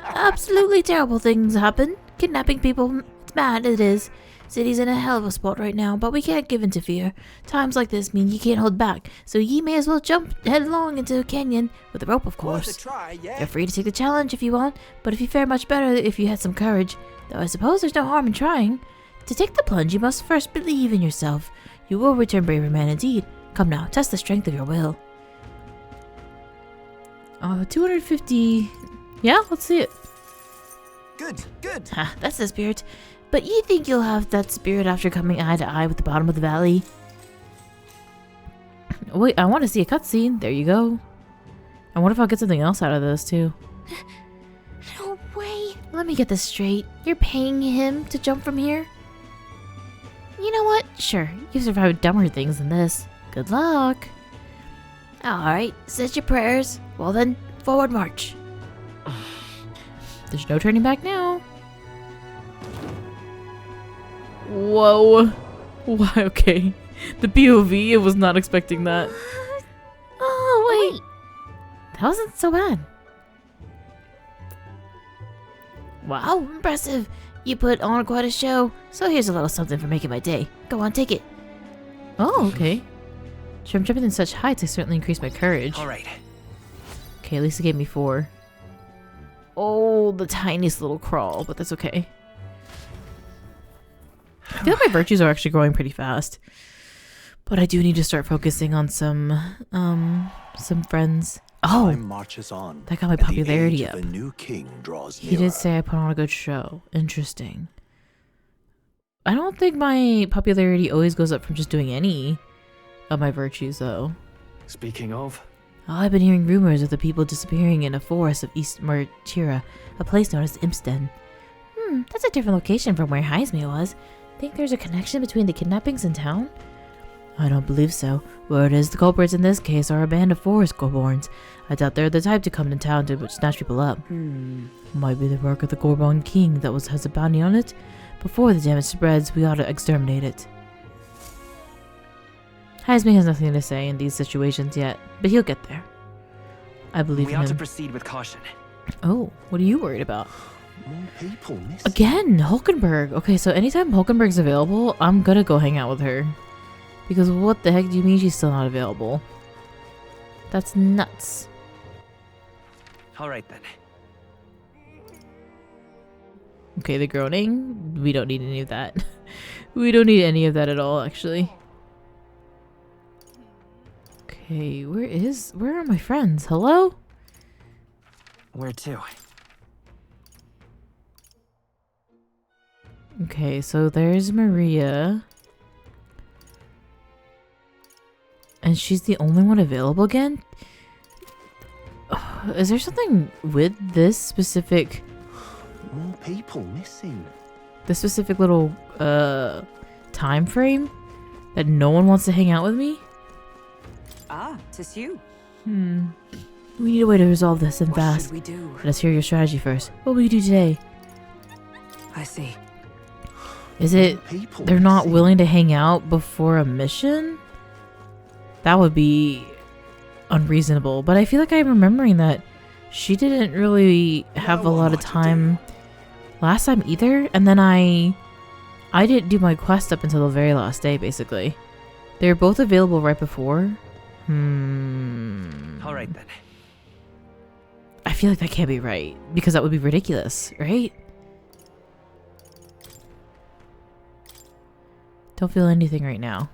Absolutely terrible things happen. Kidnapping people, it's bad, it is. City's in a hell of a spot right now, but we can't give in to fear. Times like this mean ye can't hold back, so ye may as well jump headlong into a canyon, with a rope of course. You're free to take the challenge if you want, but if you fare much better if you had some courage, though I suppose there's no harm in trying. To take the plunge, you must first believe in yourself. You will return braver man indeed. Come now, test the strength of your will. 250... Yeah, let's see it. Good, good. Ha, that's the spirit. But you think you'll have that spirit after coming eye to eye with the bottom of the valley? Wait, I want to see a cutscene. There you go. I wonder if I'll get something else out of this, too. No way. Let me get this straight. You're paying him to jump from here? You know what? Sure, you've survived dumber things than this. Good luck. Alright, said your prayers. Well then, forward march. There's no turning back now. Whoa. Why? Okay. The POV, I was not expecting that. Oh, wait. That wasn't so bad. Wow, impressive. You put on quite a show. So here's a little something for making my day. Go on, take it. Oh, okay. From jumping in such heights, I certainly increased my courage. Alright. Okay, at least it gave me 4. Oh, the tiniest little crawl, but that's okay. I feel like my virtues are actually growing pretty fast. But I do need to start focusing on some friends. Oh, Time marches on, that got my and the popularity age of up. a new king draws He nearer. did say I put on a good show. Interesting. I don't think my popularity always goes up from just doing any of my virtues, though. Speaking of, Oh, I've been hearing rumors of the people disappearing in a forest of East Martira, a place known as Impsden. That's a different location from where Heismay was. Think there's a connection between the kidnappings in town? I don't believe so. Word is the culprits in this case are a band of forest Gorborns. I doubt they're the type to come to town to snatch people up. Might be the work of the Gorborn king that has a bounty on it. Before the damage spreads, we ought to exterminate it. Heismay has nothing to say in these situations yet, but he'll get there. I believe We in ought to him. proceed with caution. Oh, what are you worried about? More people missing. Again, Hulkenberg. Okay, so anytime Hulkenberg's available, I'm gonna go hang out with her. Because what the heck do you mean she's still not available? That's nuts. Alright then. Okay, the groaning. We don't need any of that. We don't need any of that at all, actually. Okay, where are my friends? Hello? Where to? Okay, so there's Maria. And she's the only one available again? Is there something with this specific... More people missing. This specific little, time frame? That no one wants to hang out with me? Ah, 'tis you. We need a way to resolve this and What fast. should we do? Let us hear your strategy first. What will you do today? I see. Is it People they're not missing. willing to hang out before a mission? That would be unreasonable. But I feel like I'm remembering that she didn't really have a lot of time last time either. And then I didn't do my quest up until the very last day, basically. They were both available right before. Alright then. I feel like that can't be right, because that would be ridiculous, right? Don't feel anything right now.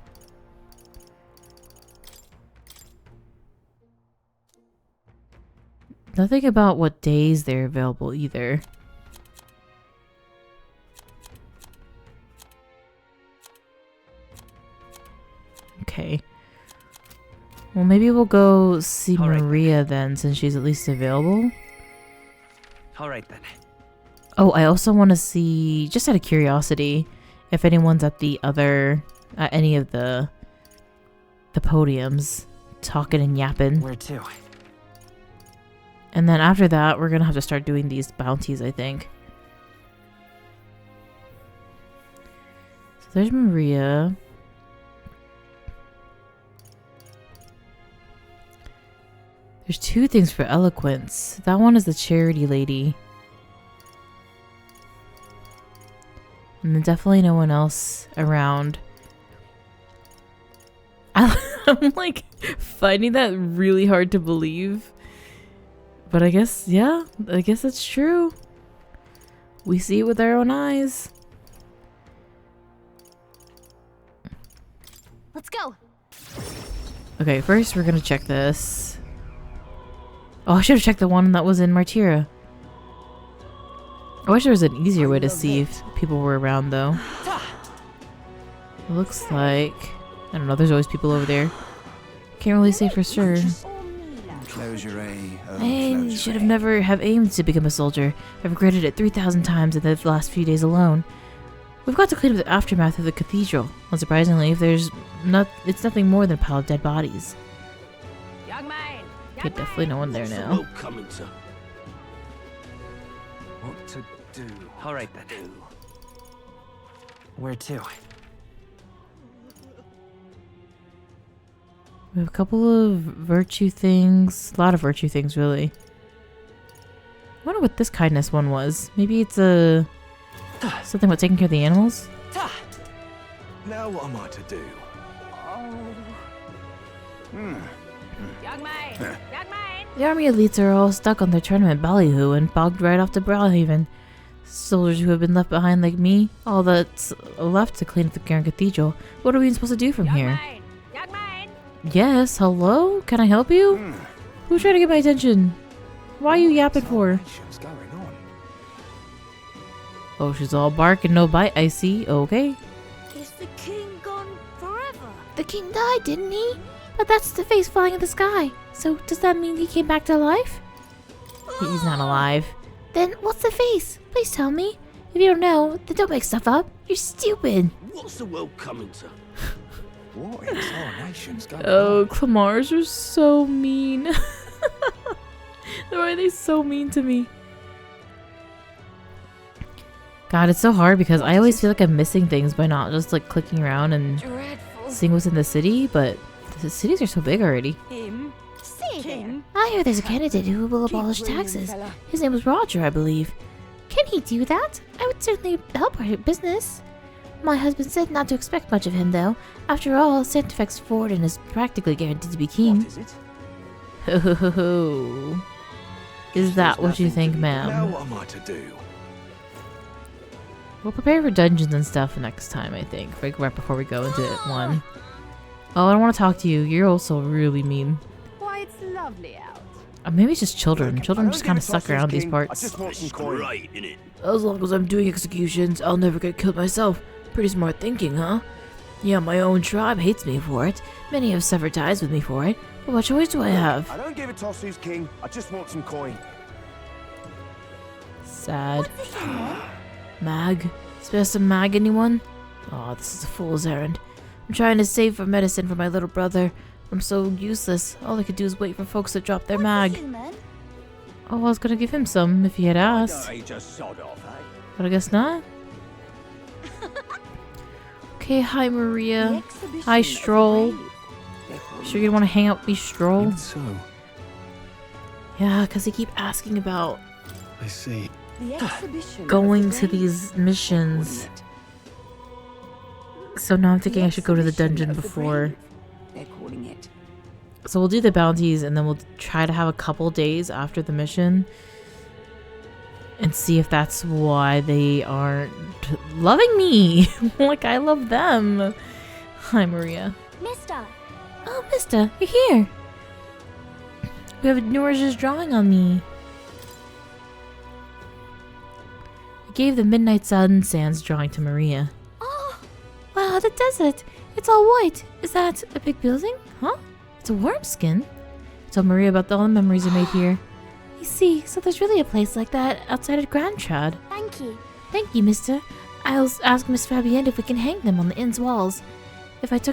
Nothing about what days they're available either. Okay. Well, maybe we'll go see All right, then. Maria then, since she's at least available. Alright then. Oh, I also want to see, just out of curiosity, if anyone's at the other, at any of the podiums, talking and yapping. Where to? And then after that, we're gonna have to start doing these bounties, I think. So there's Maria. There's 2 things for eloquence. That one is the charity lady. And there's definitely no one else around. I'm like finding that really hard to believe. But I guess, yeah, I guess it's true. We see it with our own eyes. Let's go. Okay, first we're gonna check this. Oh, I should have checked the one that was in Martyra. I wish there was an easier way to see if people were around, though. It looks like... I don't know, there's always people over there. Can't really say for sure. I should have never have aimed to become a soldier. I've regretted it 3,000 times in the last few days alone. We've got to clean up the aftermath of the cathedral. Unsurprisingly, it's nothing more than a pile of dead bodies. Okay, definitely no one there now. What to do? All right then. Where to? We have a couple of virtue things. A lot of virtue things, really. I wonder what this kindness one was. Maybe it's a... something about taking care of the animals? Now what am I to do? The army elites are all stuck on their tournament ballyhoo and bogged right off to Brawlhaven. Soldiers who have been left behind like me, all that's left to clean up the Grand Cathedral. What are we supposed to do from here? Yes, hello? Can I help you? Who's trying to get my attention? Why are you yapping for? Oh, she's all bark and no bite, I see. Okay. Is the king gone forever? The king died, didn't he? But that's the face flying in the sky. So does that mean he came back to life? He's not alive. Then what's the face? Please tell me. If you don't know, then don't make stuff up. You're stupid. What's the world coming to? What in tarnation's going on? Oh, Clamars are so mean. Why are they so mean to me? God, it's so hard because I always feel like I'm missing things by not just like clicking around and seeing what's in the city, but the cities are so big already. I hear there's a candidate who will abolish taxes. His name was Roger, I believe. Can he do that? I would certainly help our business. My husband said not to expect much of him, though. After all, Santafex Forden is practically guaranteed to be king. What is it? Ho ho ho ho. Is that what you think, Now ma'am? what am I to do? We'll prepare for dungeons and stuff next time, I think. Right before we go into one. Oh, I don't want to talk to you. You're also really mean. Why, it's lovely out. Maybe it's just children. Children just kind of suck around these parts. I just want some coin. Right, innit? As long as I'm doing executions, I'll never get killed myself. Pretty smart thinking, huh? Yeah, my own tribe hates me for it. Many have severed ties with me for it. But what choice do I have? I don't give a toss who's king. I just want some coin. Sad. Mag? Spare some mag, anyone? Oh, this is a fool's errand. I'm trying to save for medicine for my little brother. I'm so useless. All I could do is wait for folks to drop their mag. Oh, I was gonna give him some if he had asked. But I guess not. Okay, hi Maria. Hi Stroll. Sure you want to hang out with me, Stroll? Even so, Yeah, because they keep asking about I see. going to these missions. So now I'm thinking I should go to the dungeon before. They're calling it. So we'll do the bounties and then we'll try to have a couple days after the mission and see if that's why they aren't loving me like I love them. Hi, Maria. Mister. Oh, mister, you're here. We have Nourish's drawing on me. I gave the Midnight Sun Sands drawing to Maria. Oh, wow, the desert. It's all white. Is that a big building? Huh? It's a worm skin. Tell Maria about all the memories I made here. I see. So there's really a place like that outside of Grand Trad. Thank you. Thank you, mister. I'll ask Miss Fabienne if we can hang them on the inn's walls. If I look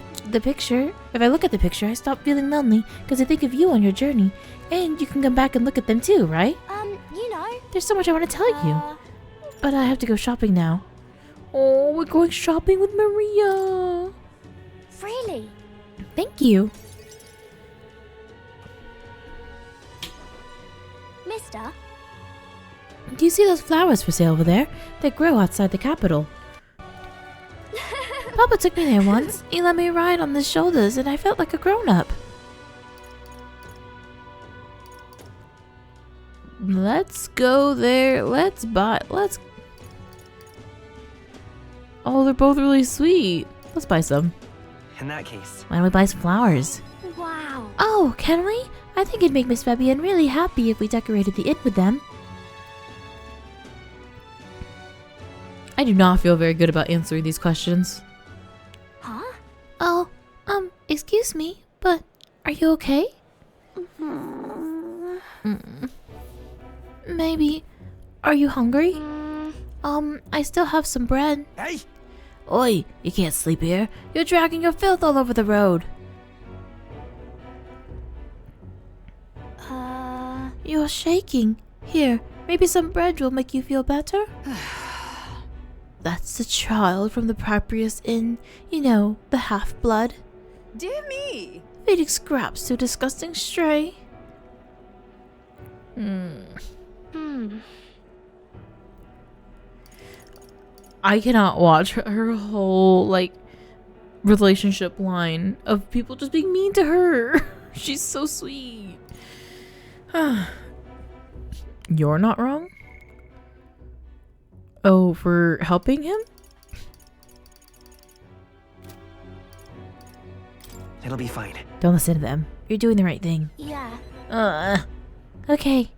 at the picture, I stop feeling lonely because I think of you on your journey. And you can come back and look at them too, right? You know. There's so much I want to tell you. But I have to go shopping now. Oh, we're going shopping with Maria. Really? Thank you. Mister? Do you see those flowers for sale over there? They grow outside the capital. Papa took me there once. He let me ride on his shoulders and I felt like a grown-up. Let's go there. Let's. Oh, they're both really sweet. Let's buy some. In that case. Why don't we buy some flowers? Wow. Oh, can we? I think it'd make Miss Fabienne really happy if we decorated the inn with them. I do not feel very good about answering these questions. Huh? Oh, excuse me, but are you okay? Maybe. Are you hungry? I still have some bread. Hey! Oi, you can't sleep here. You're dragging your filth all over the road. You're shaking. Here, maybe some bread will make you feel better? That's the child from the Proprius Inn. You know, the half-blood. Dear me! Feeding scraps to a disgusting stray. I cannot watch her whole, like, relationship line of people just being mean to her. She's so sweet. You're not wrong? Oh, for helping him? It'll be fine. Don't listen to them. You're doing the right thing. Yeah. Okay.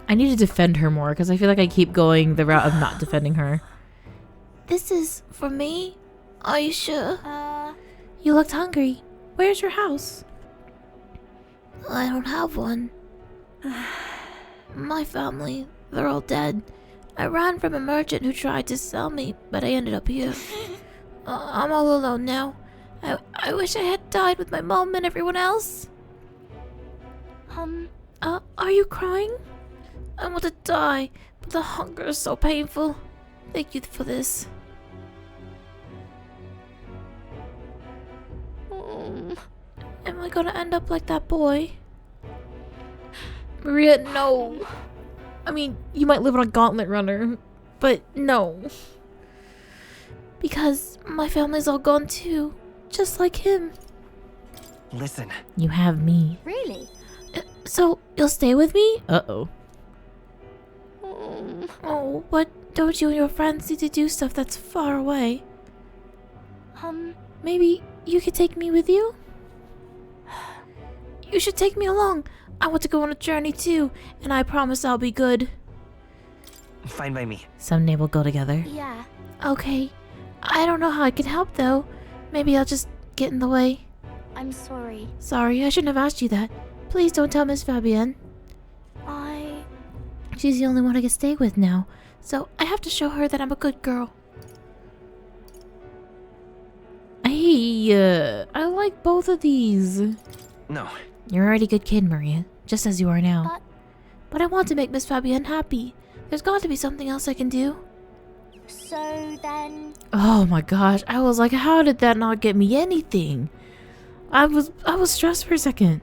I need to defend her more because I feel like I keep going the route of not defending her. This is for me? Are you sure? You looked hungry. Where's your house? I don't have one. My family, they're all dead. I ran from a merchant who tried to sell me, but I ended up here. I'm all alone now. I wish I had died with my mom and everyone else. Are you crying? I want to die, but the hunger is so painful. Thank you for this. Am I gonna end up like that boy? Maria, no. I mean, you might live on a gauntlet runner, but no. Because my family's all gone too, just like him. Listen. You have me. Really? So, you'll stay with me? Uh-oh. Oh, but don't you and your friends need to do stuff that's far away? Maybe you could take me with you? You should take me along. I want to go on a journey too, and I promise I'll be good. Fine by me. Someday we'll go together. Yeah. Okay. I don't know how I can help though. Maybe I'll just get in the way. I'm sorry. Sorry, I shouldn't have asked you that. Please don't tell Miss Fabienne. She's the only one I can stay with now, so I have to show her that I'm a good girl. Hey, I like both of these. No. You're already a good kid, Maria, just as you are now. But I want to make Miss Fabienne happy. There's got to be something else I can do. So then... Oh my gosh, I was like, how did that not get me anything? I was stressed for a second.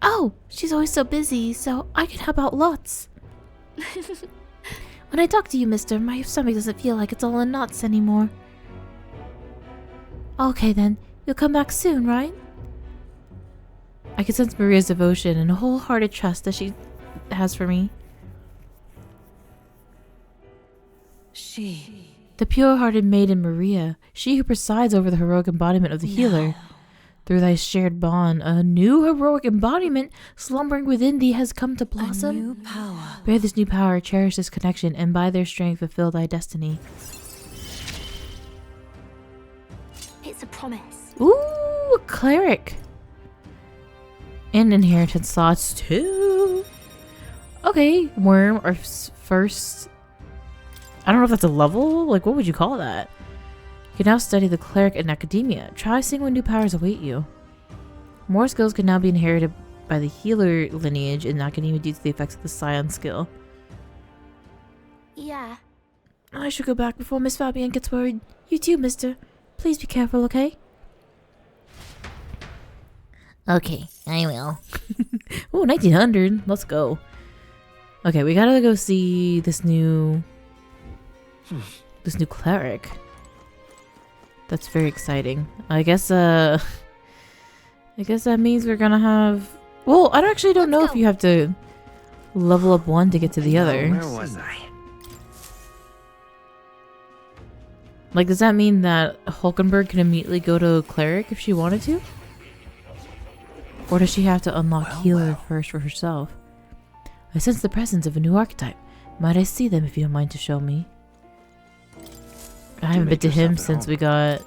Oh, she's always so busy, so I can help out lots. When I talk to you, mister, my stomach doesn't feel like it's all in knots anymore. Okay then, you'll come back soon, right? I can sense Maria's devotion and a wholehearted trust that she has for me. She. The pure-hearted maiden Maria, she who presides over the heroic embodiment of the healer. Through thy shared bond, a new heroic embodiment slumbering within thee has come to blossom. A new power. Bear this new power, cherish this connection, and by their strength fulfill thy destiny. It's a promise. Ooh, a cleric. And inheritance slots too. Okay, worm or first. I don't know if that's a level. Like, what would you call that? You can now study the cleric in academia. Try seeing what new powers await you. More skills can now be inherited by the healer lineage in academia due to the effects of the scion skill. Yeah. I should go back before Miss Fabienne gets worried. You too, mister. Please be careful, okay? Okay, I will. Ooh, 1900. Let's go. Okay, we gotta go see this new cleric. That's very exciting. I guess that means we're gonna have... Well, I actually don't know if you have to level up one to get to the other. Where was I? Like, does that mean that Hulkenberg can immediately go to Cleric if she wanted to? Or does she have to unlock Healer first for herself? I sense the presence of a new archetype. Might I see them if you don't mind to show me? I haven't been to him since we got,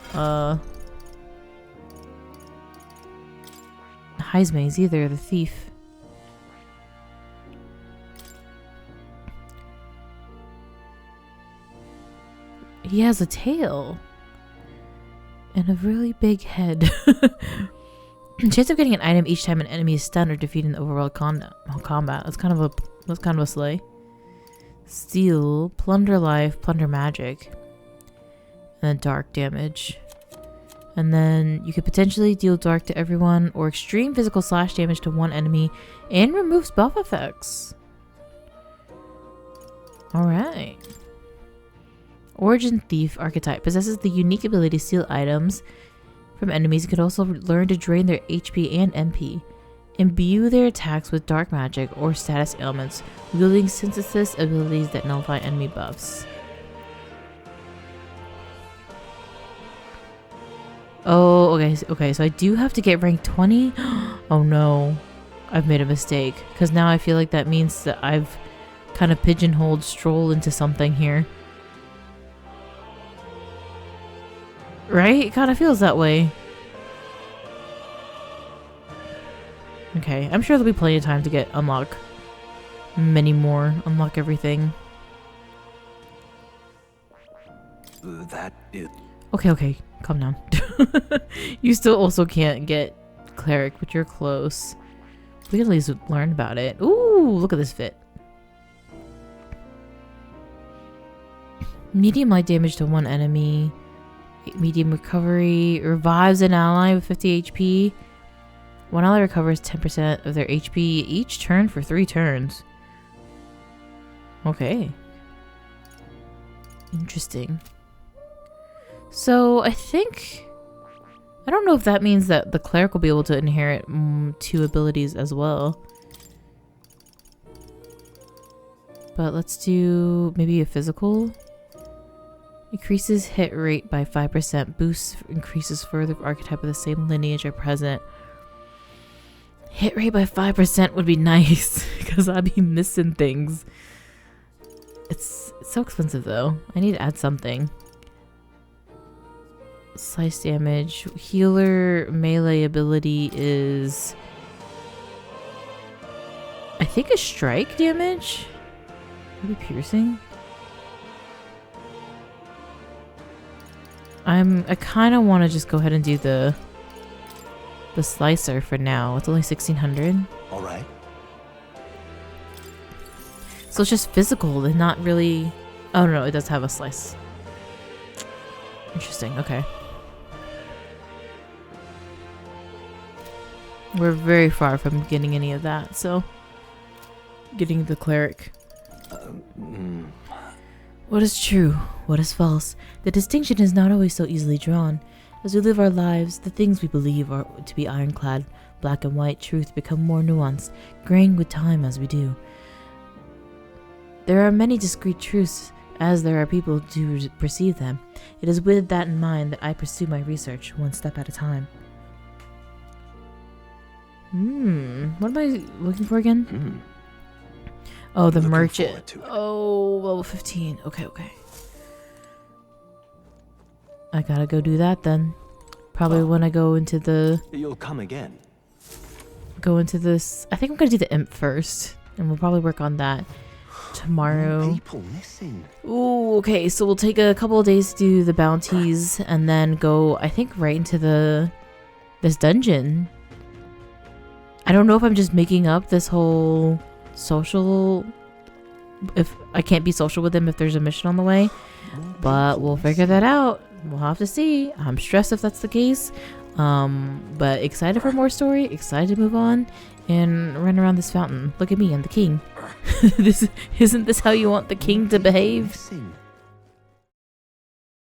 Heismay's either, the thief. He has a tail. And a really big head. Chance of getting an item each time an enemy is stunned or defeated in overall combat. That's kind of a slay. Steal, plunder life, plunder magic. And then dark damage. And then you could potentially deal dark to everyone or extreme physical slash damage to one enemy and removes buff effects. Alright. Origin Thief archetype possesses the unique ability to steal items from enemies. You could also learn to drain their HP and MP. Imbue their attacks with dark magic or status ailments, wielding synthesis abilities that nullify enemy buffs. Oh, okay, so I do have to get rank 20? Oh no, I've made a mistake. Because now I feel like that means that I've kind of pigeonholed Stroll into something here. Right? It kind of feels that way. Okay, I'm sure there'll be plenty of time to unlock many more. Unlock everything. That is... Okay, calm down. You still also can't get Cleric, but you're close. We can at least learn about it. Ooh, look at this fit. Medium light damage to one enemy. Medium recovery. Revives an ally with 50 HP. One ally recovers 10% of their HP each turn for 3 turns. Okay. Interesting. So, I don't know if that means that the cleric will be able to inherit 2 abilities as well. But let's do maybe a physical. Increases hit rate by 5%. Boosts increases further for archetype of the same lineage or present. Hit rate by 5% would be nice, because I'd be missing things. It's so expensive though. I need to add something. Slice damage. Healer melee ability is... I think a strike damage? Maybe piercing? I kind of want to just go ahead and do the slicer for now. It's only 1600. All right. So it's just physical and not really... Oh no, it does have a slice. Interesting, okay. We're very far from getting any of that, so... Getting the cleric. What is true? What is false? The distinction is not always so easily drawn. As we live our lives, the things we believe are to be ironclad, black and white truth become more nuanced, graying with time as we do. There are many discrete truths, as there are people who perceive them. It is with that in mind that I pursue my research, one step at a time. What am I looking for again? Oh, the merchant. Oh, level 15. Okay. I gotta go do that then. Probably when I go into the... You'll come again. Go into this... I think I'm gonna do the imp first. And we'll probably work on that tomorrow. People missing. Ooh, okay. So we'll take a couple of days to do the bounties. And then go, I think, right into this dungeon. I don't know if I'm just making up this whole... social, if I can't be social with him if there's a mission on the way, but we'll figure that out. We'll have to see. I'm stressed if that's the case, but excited for more story, excited to move on and run around this fountain. Look at me, I'm the king. Isn't this how you want the king to behave?